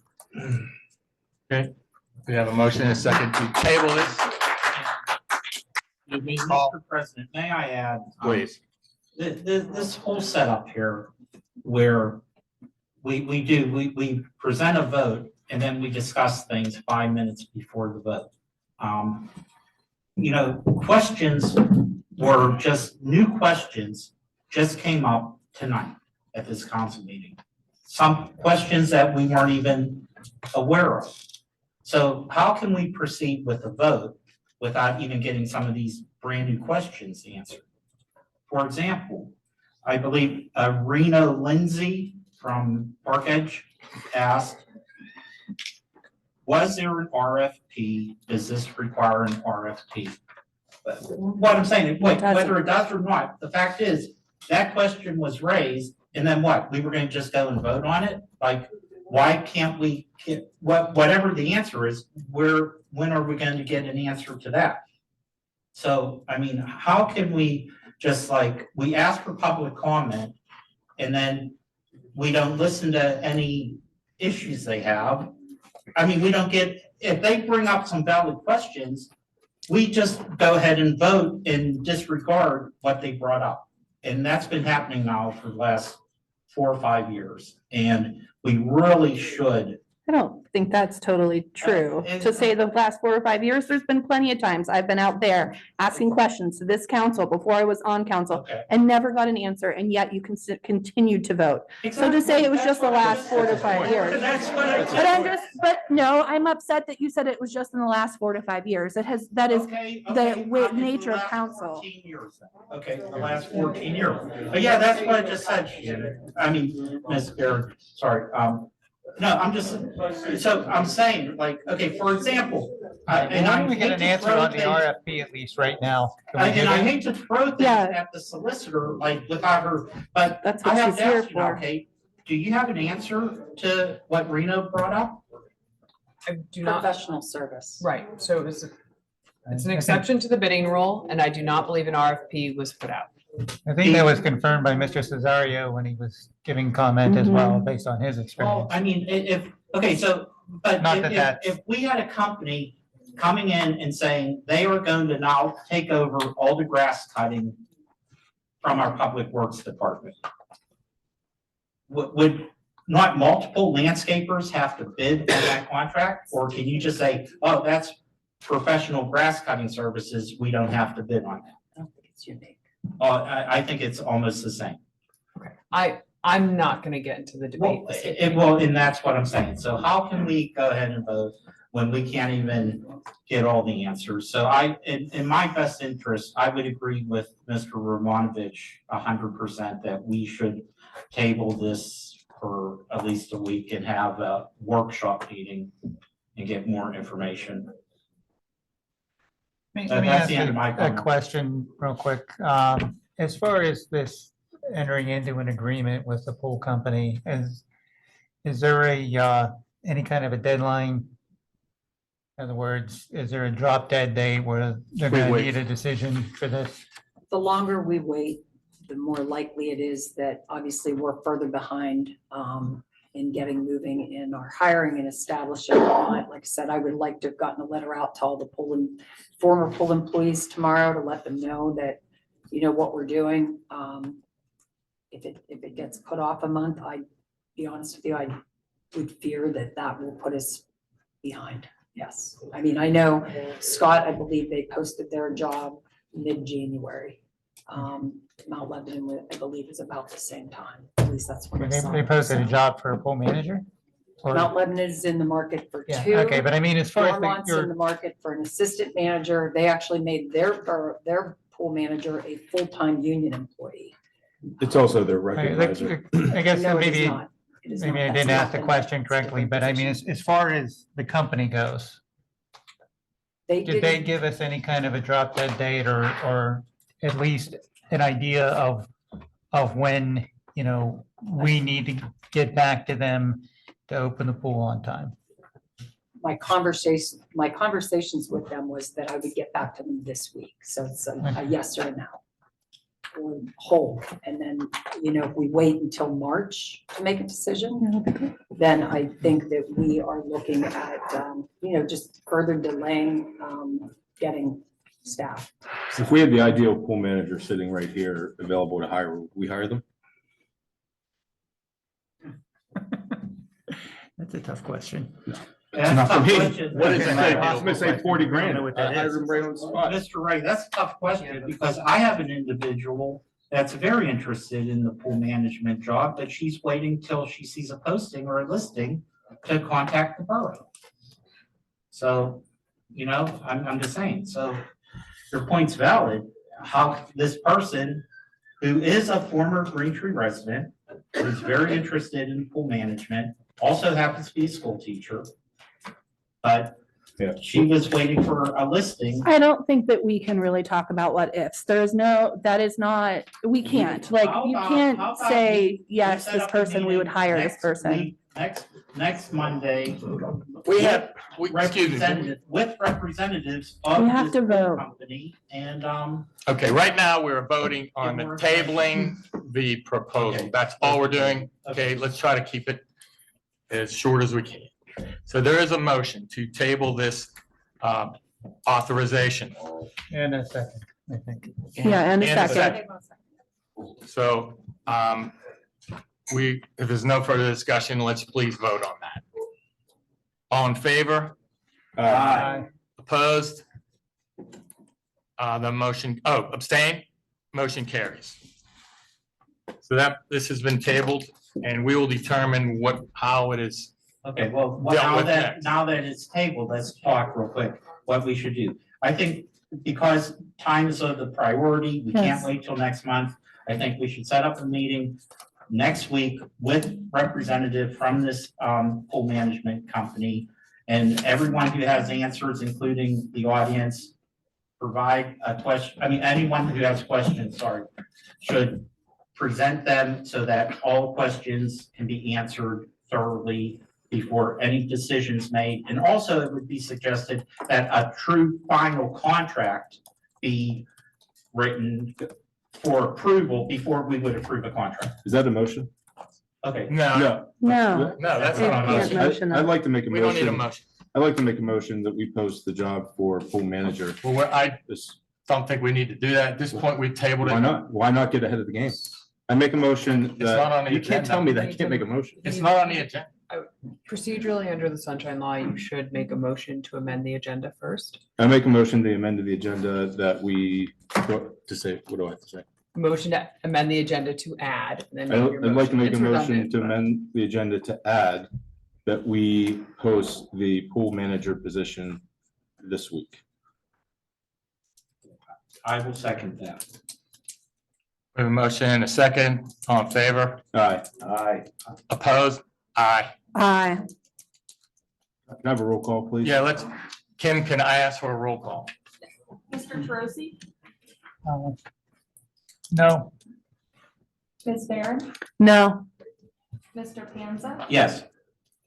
Okay, we have a motion and a second to table this. Excuse me, Mr. President, may I add? Please. This whole setup here where we present a vote and then we discuss things 5 minutes before the vote. You know, questions were just, new questions just came up tonight at this council meeting. Some questions that we weren't even aware of. So how can we proceed with the vote without even getting some of these brand new questions answered? For example, I believe Reno Lindsay from Park Edge asked, was there an RFP? Does this require an RFP? But what I'm saying, whether it does or not, the fact is, that question was raised, and then what? We were gonna just go and vote on it? Like, why can't we get, whatever the answer is, when are we going to get an answer to that? So, I mean, how can we just like, we ask for public comment, and then we don't listen to any issues they have? I mean, we don't get, if they bring up some valid questions, we just go ahead and vote and disregard what they brought up. And that's been happening now for the last 4 or 5 years. And we really should. I don't think that's totally true. To say the last 4 or 5 years, there's been plenty of times I've been out there asking questions to this council before I was on council and never got an answer, and yet you continued to vote. So to say it was just the last 4 to 5 years. But no, I'm upset that you said it was just in the last 4 to 5 years. That is the nature of council. Okay, the last 14 years. But yeah, that's what I just said, Shannon. I mean, Ms. Garrett, sorry. No, I'm just, so I'm saying, like, okay, for example, and Why I don't we get an answer on the RFP at least right now? Can we and do I that? hate to throw things at the solicitor, like, without her, but That's I what have she's to here ask you now, for. Kate, do you have an answer to what Reno brought up? I do not, Professional service. right, so it's an exception to the bidding rule, and I do not believe an RFP was put out. I think that was confirmed by Mr. Cesario when he was giving comment as well, based on his Well, experience. I mean, okay, so, but Not that if we had a company coming in and saying they are going to now take over all the grass cutting from our public works department, would not multiple landscapers have to bid on that contract? Or can you just say, oh, that's professional grass cutting services, we don't have to bid on that? I don't think it's unique. I think it's almost the same. I'm not gonna get into the debate. Well, and that's what I'm saying. So how can we go ahead and vote when we can't even get all the answers? So in my best interest, I would agree with Mr. Romanovich 100% that we should table this for at least a week and have a workshop meeting and get more information. Let me That's ask the end of my a comment. question real quick. As far as this entering into an agreement with the pool company, is there any kind of a deadline? In other words, is there a drop dead date where they're gonna need a decision for this? The longer we wait, the more likely it is that obviously we're further behind in getting moving in our hiring and establishing. Like I said, I would like to have gotten a letter out to all the pool and former pool employees tomorrow to let them know that, you know, what we're doing. If it gets put off a month, I'd be honest with you, I would fear that that will put us behind. Yes. I mean, I know Scott, I believe they posted their job mid-January. Mount Lebanon, I believe, is about the same time. At least that's what I saw. They posted a job for a pool manager? Or- Mount Lebanon is in the market for Yeah, 2. okay, but I mean, as far as Dormont's in the market for an assistant manager. They actually made their pool manager a full-time union employee. It's also their I recognizer. I guess No, it is maybe, not. It is maybe not. I That's didn't not ask the been- question it's a correctly, different but I mean, position. as far as the company goes, They did they didn't- give us any kind of a drop dead date or at least an idea of when, you know, we need to get back to them to open the pool on time? my conversations with them was that I would get back to them this week. So it's a yes or a no. Or hold. And then, you know, if we wait until March to make a decision, then I think that we are looking at, you know, just further delaying getting staff. If we had the ideal pool manager sitting right here available to hire, would we hire them? That's a tough question. That's not a tough for me. question. What is it? Okay, I'm gonna say 40 grand. Know what that is. Mr. Ray, that's a tough question because I have an individual that's very interested in the pool management job, but she's waiting till she sees a posting or a listing to contact the borough. So, I'm just saying, so your point's valid. How this person who is a former Green Tree resident, who's very interested in pool management, also happens to be a school teacher. But Yeah. she was waiting for a listing. I don't think that we can really talk about what ifs. There's no, that is not, we can't, like, you How can't about say, we yes, set this up a person, we would meeting hire this next person. week, Next Monday. Excuse me. With representatives of We have this to pool vote. company and, Okay, right now, we're voting on the tabling the proposal. That's all we're doing. Okay, let's try to keep it as short as we can. So there is a motion to table this authorization. And a second, I think. Yeah, and a second. So if there's no further discussion, let's please vote on that. All in favor? Aye. Opposed? The motion, abstain? Motion carries. So this has been tabled and we will determine how it is. okay, well, Dealt now with that, next. now that it's tabled, let's talk real quick what we should do. I think because time is of the priority, we can't Yes. wait till next month. I think we should set up a meeting next week with representative from this pool management company. And everyone who has answers, including the audience, provide a question, anyone who has questions, should present them so that all questions can be answered thoroughly before any decisions made. And also it would be suggested that a true final contract be written for approval before we would approve a contract. Is that a motion? Okay. No, No, no, that's You not a can't motion. motion I'd that. like to make a We don't need a motion. motion. I'd like to make a motion that we post the job for pool manager. Well, I This, don't think we need to do that. At this point, we've tabled it. why not? Why not get ahead of the game? I make a motion It's not on that, the you can't agenda. tell me that I can't make a motion. It's not on the agenda. Procedurally, under the sunshine law, you should make a motion to amend the agenda first. I make a motion to amend the agenda that we, what to say, what do I have to say? Motion to amend the agenda to add. And then make your I'd like to make a It's motion redundant, to but- amend the agenda to add that we post the pool manager position this week. I will second that. We have a motion and a second. All in favor? Aye. Aye. Opposed? Aye. Aye. Can I have a roll call, please? Yeah, Kim, can I ask for a roll call? Mr. Troisi, No. Ms. Barron, No, Mr. Panza, Yes.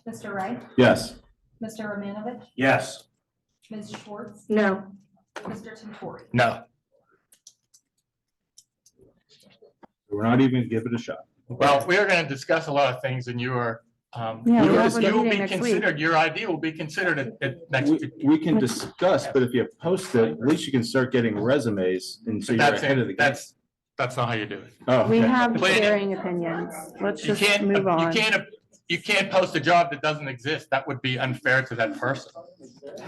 Mr. Ray, Yes. Mr. Romanovich, Yes. Ms. Schwartz, no. Mr. Tentori. No. We're not even gonna give it a shot. Well, we are going to discuss a lot of things and you are, Yeah, we have a you will meeting be next week. considered, your idea will be considered at next. We can discuss, but if you post it, at least you can start getting resumes and so you're That's ahead of the it. game. That's not how you do it. Oh, We okay. have Please. varying opinions. Let's You just can't, move on. you can't post a job that doesn't exist. That would be unfair to that person.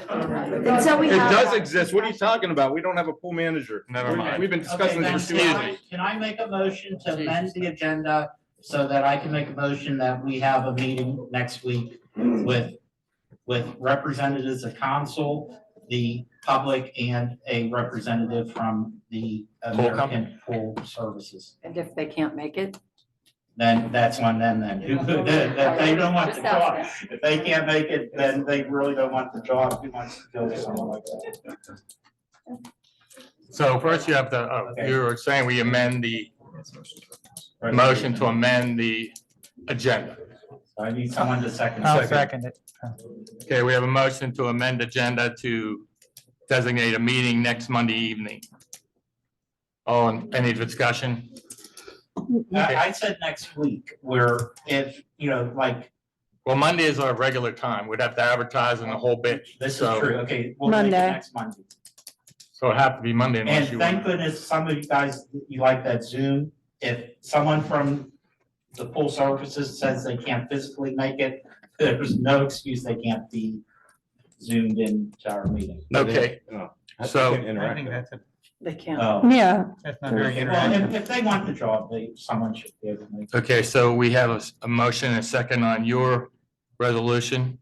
Until we It have does one. exist. What are you talking about? We don't have a pool manager. Never mind. We've been Okay, discussing then this for 2 excuse hours. me. can I make a motion to amend the agenda so that I can make a motion that we have a meeting next week with representatives of council, the public, and a representative from the American Pool Services? And if they can't make it, Then that's on them then. If they don't want the job, if they can't make it, then they really don't want the job. Who wants to go with someone like that? So first you have to, Okay. you're saying we amend the motion to amend the agenda. I need someone to second. I'll second it. Okay, we have a motion to amend agenda to designate a meeting next Monday evening. Any discussion? I said next week, where if, like, Well, Monday is our regular time. We'd have to advertise in the whole bit. this is So- true, okay, we'll make it Monday. next Monday. So it'd have to be Monday unless And you thank want. goodness some of you guys, you like that Zoom. If someone from the pool services says they can't physically make it, there's no excuse they can't be zoomed into our meeting. Okay, so I think that's a, They can't. Oh. Yeah, that's not very Okay, well, interactive. if they want the job, someone should be able to make. okay, so we have a motion and a second on your resolution.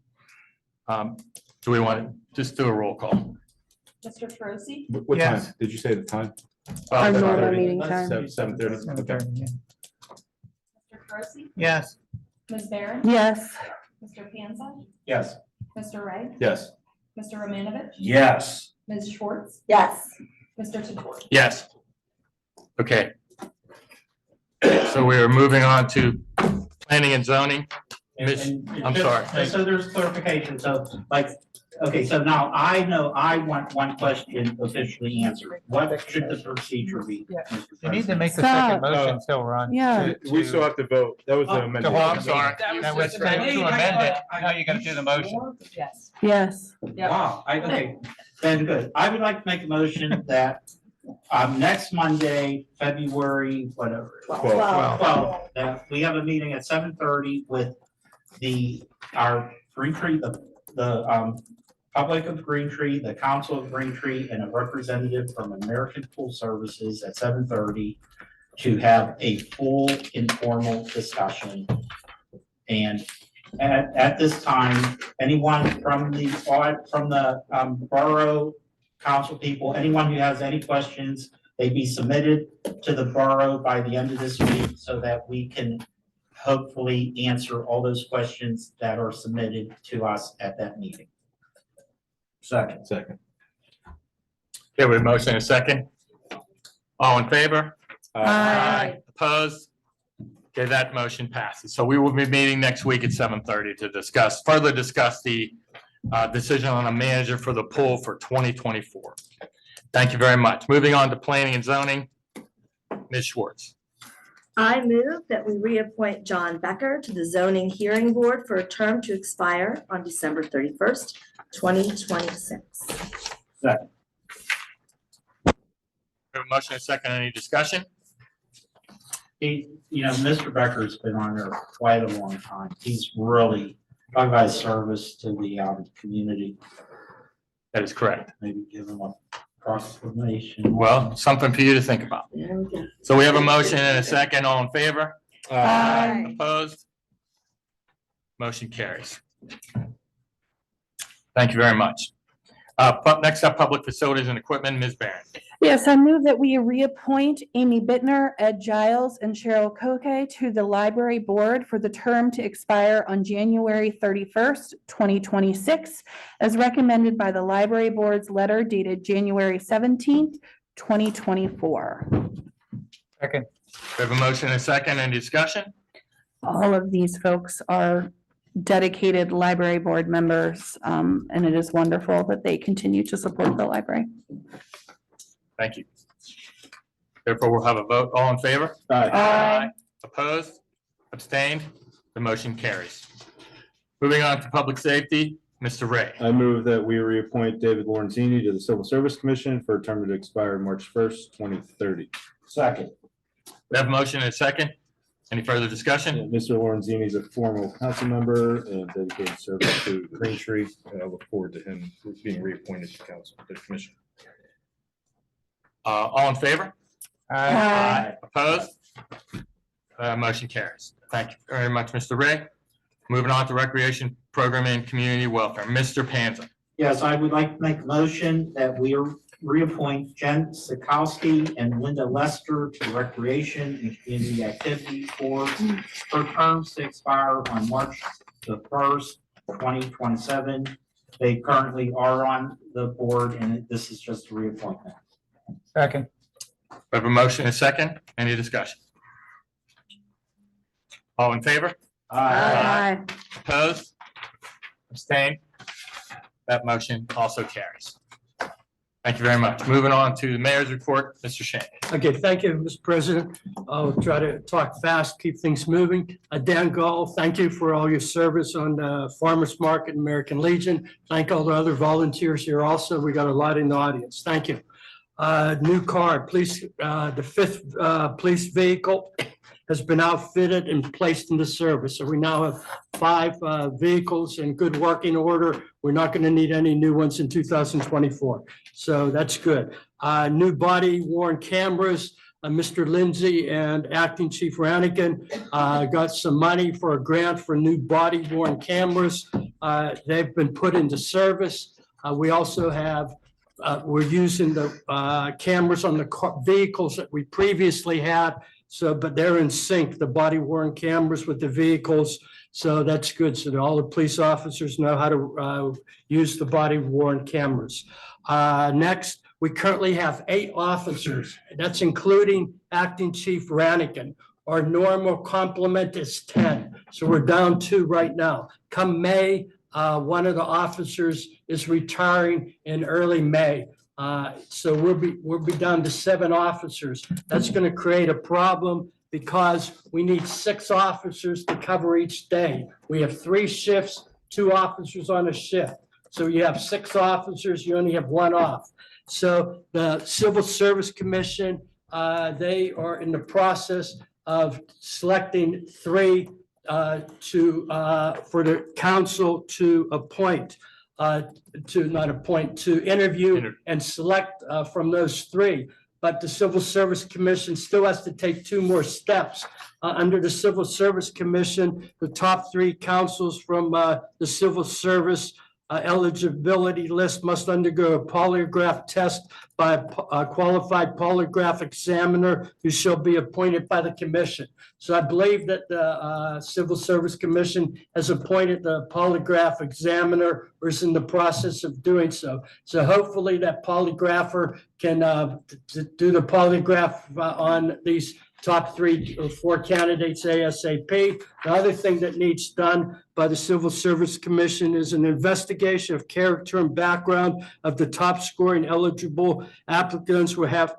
Do we want to just do a roll call? Mr. Troisi, What time? Yes. Did you say the time? our normal 7:30. meeting time. 7:30. 7:30, yeah. Mr. Troisi, Yes, Ms. Barron, Yes, Mr. Panza, Yes. Mr. Ray, Yes. Mr. Romanovich, Yes. Ms. Schwartz, Yes. Mr. Totori. Yes. Okay. So we are moving on to planning and zoning. Miss- I'm just- sorry. So there's clarification, so like, okay, so now I know I want one question officially answered. What should the procedure be? Mr. you need to President? make the second Stop. motion still, Ron. yeah. We still have to vote. That was the Oh, amendment. Oh, I'm sorry. Now, we're trying to amend it, now you gotta do the motion. Yes. Yes. Yep. Wow, okay, then good. I would like to make a motion that next Monday, February, whatever. 12, that we have a meeting at 7:30 with our Green Tree, the public of Green Tree, the council of Green Tree, and a representative from American Pool Services at 7:30 to have a full informal discussion. And at this time, anyone from the borough council people, anyone who has any questions, they be submitted to the borough by the end of this week so that we can hopefully answer all those questions that are submitted to us at that meeting. Second. Second. Okay, we have a motion and a second. All in favor? Aye. Opposed? Okay, that motion passes. So we will be meeting next week at 7:30 to further discuss the decision on a manager for the pool for 2024. Thank you very much. Moving on to planning and zoning. Ms. Schwartz. I move that we reappoint John Becker to the zoning hearing board for a term to expire on December 31st, 2026. Second. We have a motion and a second. Any discussion? Mr. Becker's been on there quite a long time. He's really, talking about his service to the community. That is correct. Maybe give him a proclamation. Well, something for you to think about. There we go. So we have a motion and a second. All in favor? Aye. Opposed? Motion carries. Thank you very much. Next up, public facilities and equipment, Ms. Barron. Yes, I move that we reappoint Amy Bittner, Ed Giles, and Cheryl Koke to the library board for the term to expire on January 31st, 2026, as recommended by the library board's letter dated January 17th, 2024. Second, We have a motion and a second. Any discussion? All of these folks are dedicated library board members, and it is wonderful that they continue to support the library. Thank you. Therefore, we'll have a vote. All in favor? Aye. Opposed? Abstained? The motion carries. Moving on to public safety, Mr. Ray. I move that we reappoint David Lorenzini to the Civil Service Commission for a term to expire March 1st, 2030. Second. We have a motion and a second. Any further discussion? Mr. Lorenzini is a former council member and dedicated service to Green Tree. And I look forward to him being reappointed to council, to the commission. All in favor? Aye. Opposed? Motion carries. Thank you very much, Mr. Ray. Moving on to recreation programming and community welfare, Mr. Panza. Yes, I would like to make a motion that we reappoint Jen Sikowski and Linda Lester to Recreation and Community Activity Board for terms to expire on March the 1st, 2027. They currently are on the board and this is just a reappointment. second, We have a motion and a second. Any discussion? All in favor? Aye. Opposed? Abstained? That motion also carries. Thank you very much. Moving on to the mayor's report, Mr. Shane. Okay, thank you, Mr. President. I'll try to talk fast, keep things moving. Dan Gall, thank you for all your service on Farmers Market and American Legion. Thank all the other volunteers here also. We got a lot in the audience. Thank you. New car, police, the 5th police vehicle has been outfitted and placed into service. So we now have 5 vehicles in good working order. We're not going to need any new ones in 2024. So that's good. New body worn cameras. Mr. Lindsay and Acting Chief Ranigan got some money for a grant for new body worn cameras. They've been put into service. We also have, we're using the cameras on the vehicles that we previously had. So, but they're in sync, the body worn cameras with the vehicles. So that's good. So that all the police officers know how to use the body worn cameras. Next, we currently have 8 officers. That's including Acting Chief Ranigan. Our normal complement is 10. So we're down 2 right now. Come May, one of the officers is retiring in early May. So we'll be down to 7 officers. That's going to create a problem because we need 6 officers to cover each day. We have 3 shifts, 2 officers on a shift. So you have 6 officers, you only have 1 off. So the Civil Service Commission, they are in the process of selecting 3 for the council to appoint, to interview and select from those 3. But the Civil Service Commission still has to take 2 more steps. Under the Civil Service Commission, the top 3 councils from the Civil Service eligibility list must undergo a polygraph test by a qualified polygraph examiner who shall be appointed by the commission. So I believe that the Civil Service Commission has appointed the polygraph examiner or is in the process of doing so. So hopefully that polygrapher can do the polygraph on these top 3 or 4 candidates ASAP. The other thing that needs done by the Civil Service Commission is an investigation of character and background of the top scoring eligible applicants who have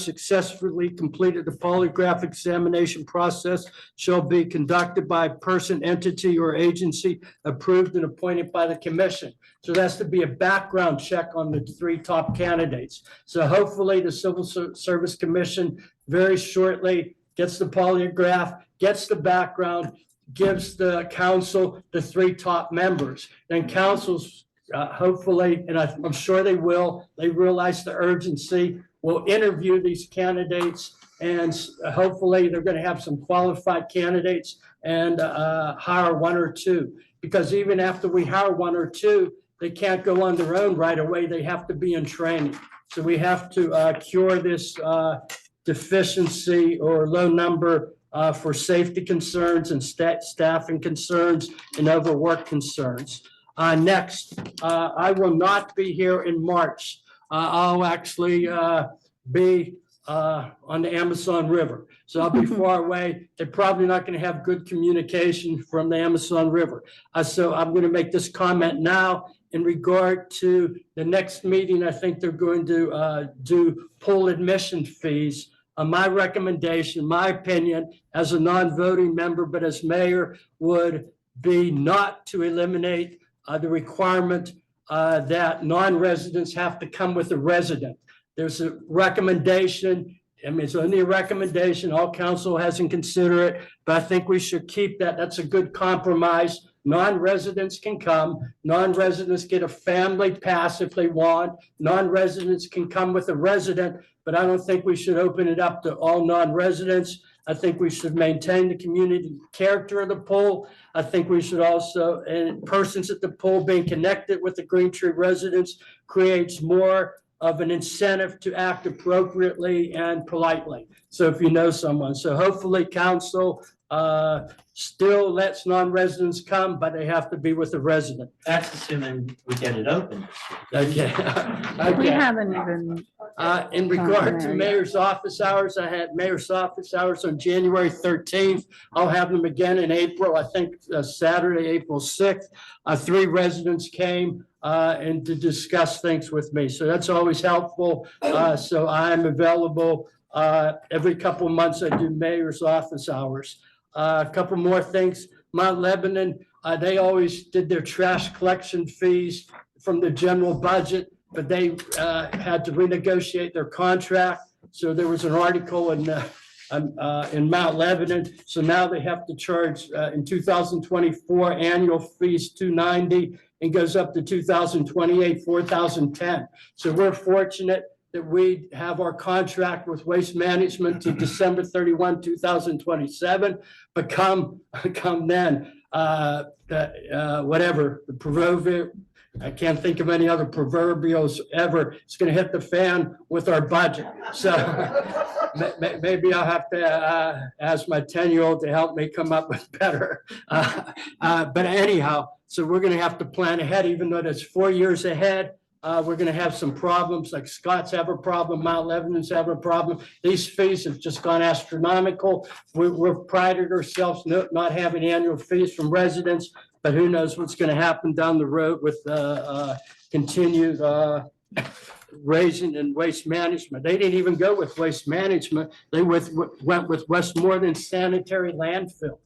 successfully completed the polygraph examination process shall be conducted by a person, entity, or agency approved and appointed by the commission. So there has to be a background check on the 3 top candidates. So hopefully the Civil Service Commission very shortly gets the polygraph, gets the background, gives the council the 3 top members. Then councils, hopefully, and I'm sure they will, they realize the urgency, will interview these candidates, and hopefully they're going to have some qualified candidates and hire 1 or 2. Because even after we hire 1 or 2, they can't go on their own right away. They have to be in training. So we have to cure this deficiency or low number for safety concerns and staffing concerns and overwork concerns. Next, I will not be here in March. I'll actually be on the Amazon River. So I'll be far away. They're probably not going to have good communication from the Amazon River. So I'm going to make this comment now in regard to the next meeting. I think they're going to do pool admission fees. My recommendation, my opinion, as a non-voting member, but as mayor, would be not to eliminate the requirement that non-residents have to come with a resident. There's a recommendation. I mean, it's only a recommendation. All council hasn't considered it, but I think we should keep that. That's a good compromise. Non-residents can come. Non-residents get a family pass if they want. Non-residents can come with a resident, but I don't think we should open it up to all non-residents. I think we should maintain the community character of the pool. I think we should also, and persons at the pool being connected with the Green Tree residents creates more of an incentive to act appropriately and politely. So if you know someone, so hopefully council still lets non-residents come, but they have to be with a resident. That's assuming we get it open. We Okay. Okay. haven't even. In regard to mayor's office hours, I had mayor's office hours on January 13th. I'll have them again in April, I think Saturday, April 6th. 3 residents came and to discuss things with me. So that's always helpful. So I'm available every couple of months. I do mayor's office hours. A couple more things. Mount Lebanon, they always did their trash collection fees from the general budget, but they had to renegotiate their contract. So there was an article in in Mount Lebanon. So now they have to charge in 2024 annual fees $290 and goes up to 2028 $4,010. So we're fortunate that we have our contract with Waste Management to December 31, 2027. But come then, whatever, the proverbial, I can't think of any other proverbials ever. It's going to hit the fan with our budget. So maybe I'll have to ask my 10-year-old to help me come up with better. But anyhow, so we're going to have to plan ahead, even though that's 4 years ahead. We're going to have some problems, like Scott's have a problem, Mount Lebanon's have a problem. These fees have just gone astronomical. We're prided ourselves not having annual fees from residents, but who knows what's going to happen down the road with continued raising in Waste Management. They didn't even go with Waste Management. They went with Westmoreland Sanitary Landfill.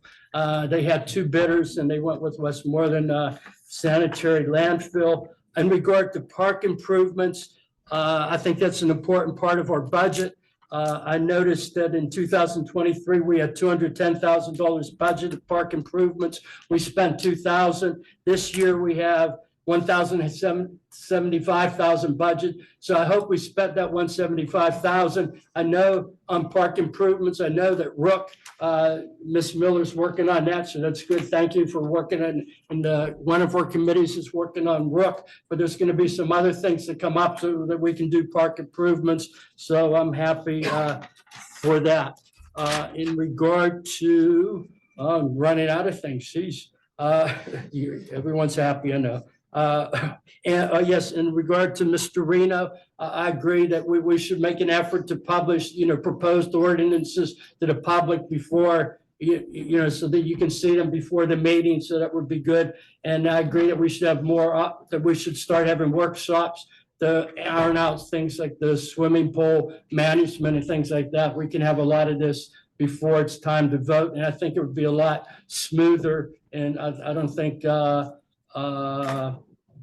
They had two bidders and they went with Westmoreland Sanitary Landfill. In regard to park improvements, I think that's an important part of our budget. I noticed that in 2023, we had $210,000 budgeted park improvements. We spent $2,000. This year we have $1,075,000 budget. So I hope we spent that $175,000. I know on park improvements, I know that Rook, Ms. Miller's working on that. So that's good. Thank you for working on, and one of our committees is working on Rook, but there's going to be some other things that come up so that we can do park improvements. So I'm happy for that. In regard to, I'm running out of things. Geez. Everyone's happy, I know. Yes, in regard to Mr. Reno, I agree that we should make an effort to publish, proposed ordinances to the public before, so that you can see them before the meeting. So that would be good. And I agree that we should have more, that we should start having workshops to iron out things like the swimming pool management and things like that. We can have a lot of this before it's time to vote. And I think it would be a lot smoother. And I don't think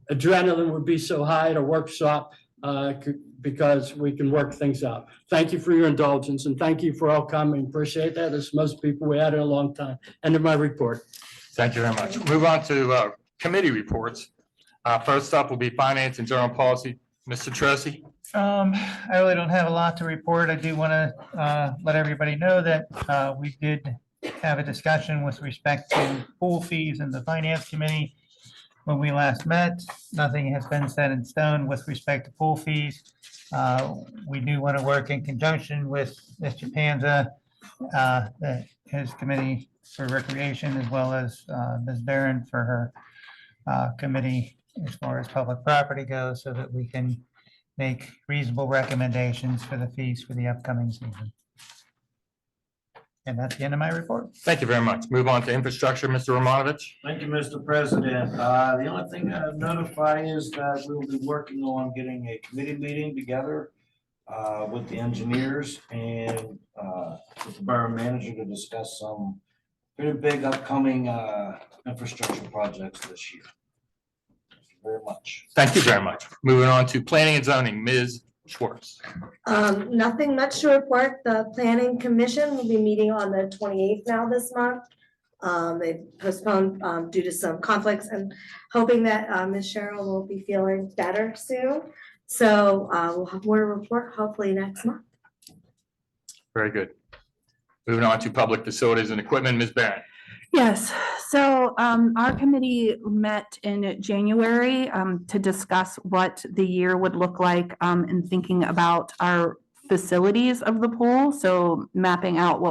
adrenaline would be so high at a workshop because we can work things out. Thank you for your indulgence and thank you for all coming. Appreciate that. As most people we had in a long time. End of my report. Thank you very much. Move on to committee reports. First up will be Finance and General Policy. Mr. Tracy. I really don't have a lot to report. I do want to let everybody know that we did have a discussion with respect to pool fees in the Finance Committee when we last met. Nothing has been set in stone with respect to pool fees. We do want to work in conjunction with Mr. Panza, his committee for recreation, as well as Ms. Barron for her committee as far as public property goes, so that we can make reasonable recommendations for the fees for the upcoming season. And that's the end of my report. Thank you very much. Move on to infrastructure, Mr. Romanovich. Thank you, Mr. President. The only thing I'd notify is that we'll be working on getting a committee meeting together with the engineers and with the borough manager to discuss some pretty big upcoming infrastructure projects this year. Thank you very much. Thank you very much. Moving on to planning and zoning, Ms. Schwartz. Nothing much to report. The planning commission will be meeting on the 28th now this month. They postponed due to some conflicts and hoping that Ms. Cheryl will be feeling better soon. So we'll have more to report hopefully next month. Very good. Moving on to public facilities and equipment, Ms. Barron. Yes, so our committee met in January to discuss what the year would look like in thinking about our facilities of the pool. So mapping out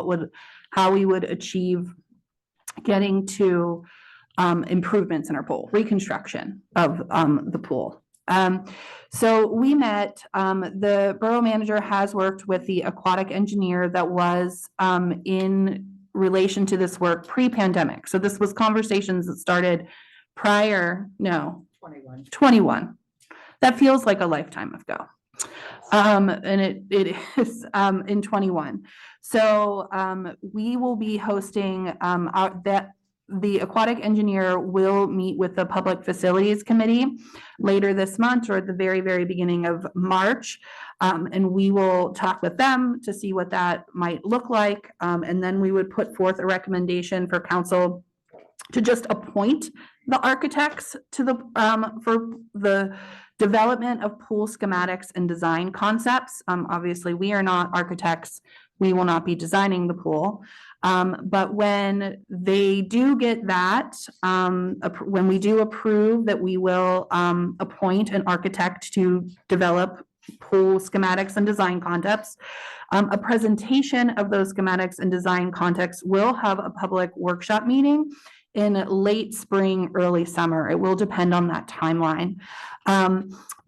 how we would achieve getting to improvements in our pool, reconstruction of the pool. So we met, the borough manager has worked with the aquatic engineer that was in relation to this work pre-pandemic. So this was conversations that started 21. That feels like a lifetime ago. And it is in 21. So we will be hosting that the aquatic engineer will meet with the Public Facilities Committee later this month or at the very, very beginning of March. And we will talk with them to see what that might look like. And then we would put forth a recommendation for council to just appoint the architects to the, for the development of pool schematics and design concepts. Obviously, we are not architects. We will not be designing the pool. But when they do get that, when we do approve that we will appoint an architect to develop pool schematics and design concepts, a presentation of those schematics and design concepts will have a public workshop meeting in late spring, early summer. It will depend on that timeline.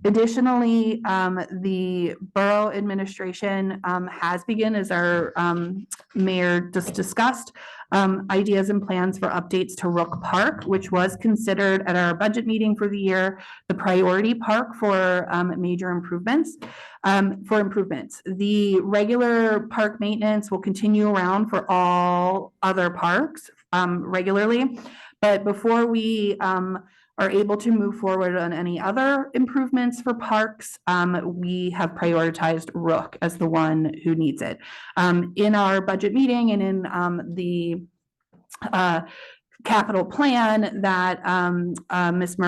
Additionally, the borough administration has begun, as our mayor just discussed, ideas and plans for updates to Rook Park, which was considered at our budget meeting for the year, the priority park for major improvements. The regular park maintenance will continue around for all other parks regularly. But before we are able to move forward on any other improvements for parks, we have prioritized Rook as the one who needs it. In our budget meeting and in the capital plan that Ms.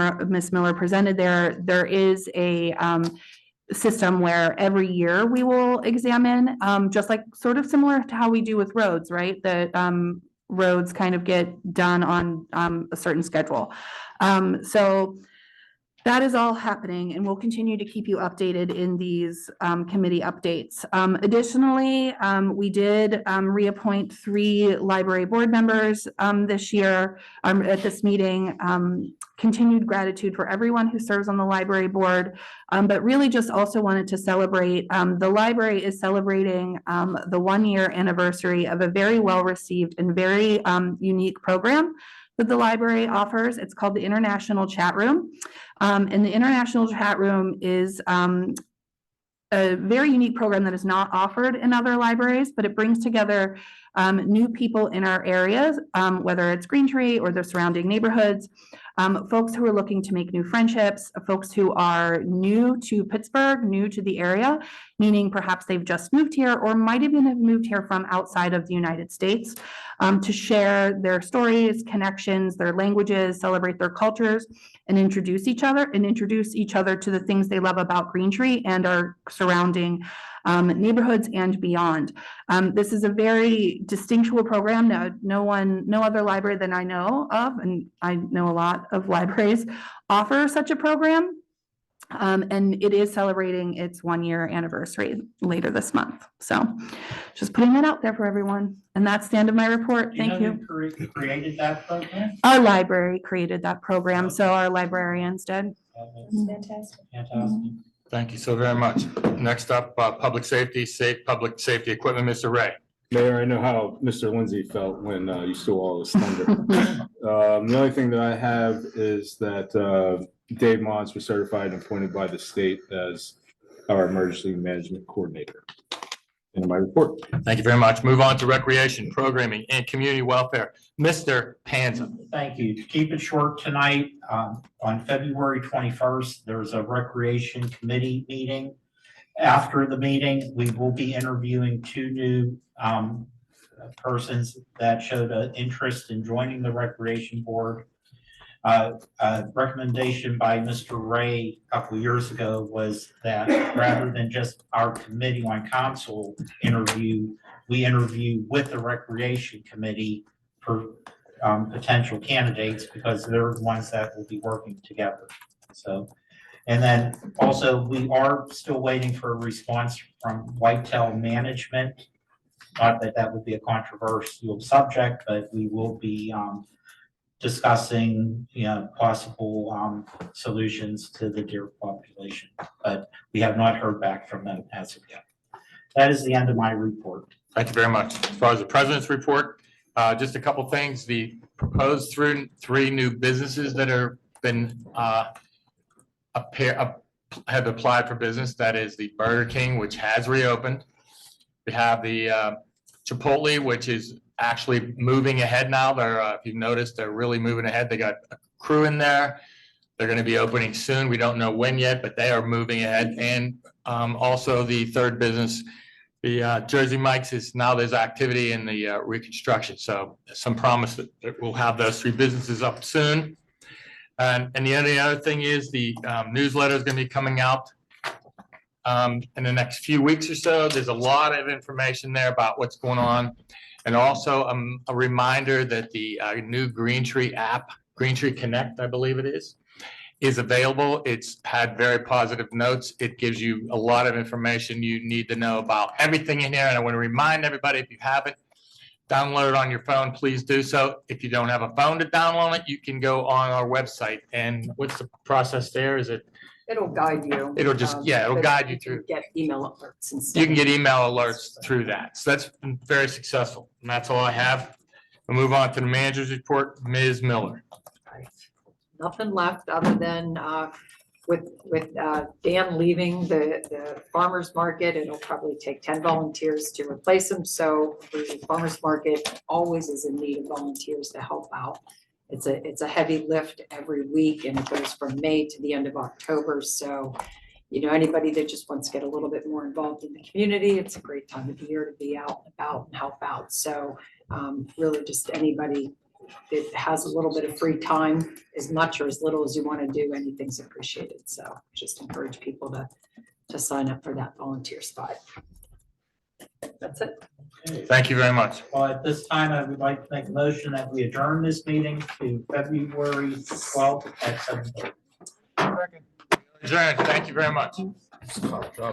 Miller presented there is a system where every year we will examine, just like sort of similar to how we do with roads, right? The roads kind of get done on a certain schedule. So that is all happening, and we'll continue to keep you updated in these committee updates. Additionally, we did reappoint 3 library board members this year at this meeting. Continued gratitude for everyone who serves on the library board, but really just also wanted to celebrate. The library is celebrating the 1-year anniversary of a very well-received and very unique program that the library offers. It's called the International Chat Room. And the International Chat Room is a very unique program that is not offered in other libraries, but it brings together new people in our areas, whether it's Green Tree or the surrounding neighborhoods, folks who are looking to make new friendships, folks who are new to Pittsburgh, new to the area, meaning perhaps they've just moved here or might even have moved here from outside of the United States, to share their stories, connections, their languages, celebrate their cultures, and introduce each other to the things they love about Green Tree and our surrounding neighborhoods and beyond. This is a very distinctual program. No other library that I know of, and I know a lot of libraries, offer such a program. And it is celebrating its 1-year anniversary later this month. So just putting that out there for everyone. And that's the end of my report. Thank you. Who created that program? Our library created that program, so our librarians did. Fantastic. Fantastic. Thank you so very much. Next up, public safety equipment, Mr. Ray. Mayor, I know how Mr. Lindsay felt when you stole all his thunder. The only thing that I have is that Dave Mons was certified and appointed by the state as our emergency management coordinator. In my report. Thank you very much. Move on to recreation, programming, and community welfare. Mr. Panza. Thank you. To keep it short tonight, on February 21st, there's a recreation committee meeting. After the meeting, we will be interviewing 2 new persons that showed an interest in joining the recreation board. A recommendation by Mr. Ray a couple of years ago was that rather than just our committee on council interview, we interview with the recreation committee for potential candidates, because they're the ones that will be working together. So, and then also we are still waiting for a response from Whitetail Management. Not that that would be a controversial subject, but we will be discussing, possible solutions to the deer population, but we have not heard back from them as of yet. That is the end of my report. Thank you very much. As far as the president's report, just a couple things. The proposed 3 new businesses that are been have applied for business. That is the Burger King, which has reopened. We have the Chipotle, which is actually moving ahead now. They're, if you've noticed, they're really moving ahead. They got a crew in there. They're going to be opening soon. We don't know when yet, but they are moving ahead. And also the third business, the Jersey Mike's, is now there's activity in the reconstruction. So some promise that we'll have those 3 businesses up soon. And the only other thing is the newsletter is going to be coming out in the next few weeks or so. There's a lot of information there about what's going on. And also a reminder that the new Green Tree app, Green Tree Connect, I believe it is available. It's had very positive notes. It gives you a lot of information you need to know about everything in here. And I want to remind everybody, if you haven't downloaded it on your phone, please do so. If you don't have a phone to download it, you can go on our website. And what's the process there? Is it? It'll guide you. It'll just, yeah, it'll but guide you can through. Get email alerts and stuff. You can get email alerts through that. So that's been very successful. And that's all I have. We'll move on to the manager's report, Ms. Miller. Nothing left other than with Dan leaving the farmer's market, it'll probably take 10 volunteers to replace him. So the farmer's market always is in need of volunteers to help out. It's a heavy lift every week, and it goes from May to the end of October. So, you know, anybody that just wants to get a little bit more involved in the community, it's a great time of year to be out and about and help out. So really just anybody that has a little bit of free time, as much or as little as you want to do, anything's appreciated. So just encourage people to sign up for that volunteer spot. That's it. Thank you very much. Well, at this time, I would like to make a motion that we adjourn this meeting to February 12th at 7:30. Adjourned. Thank you very much.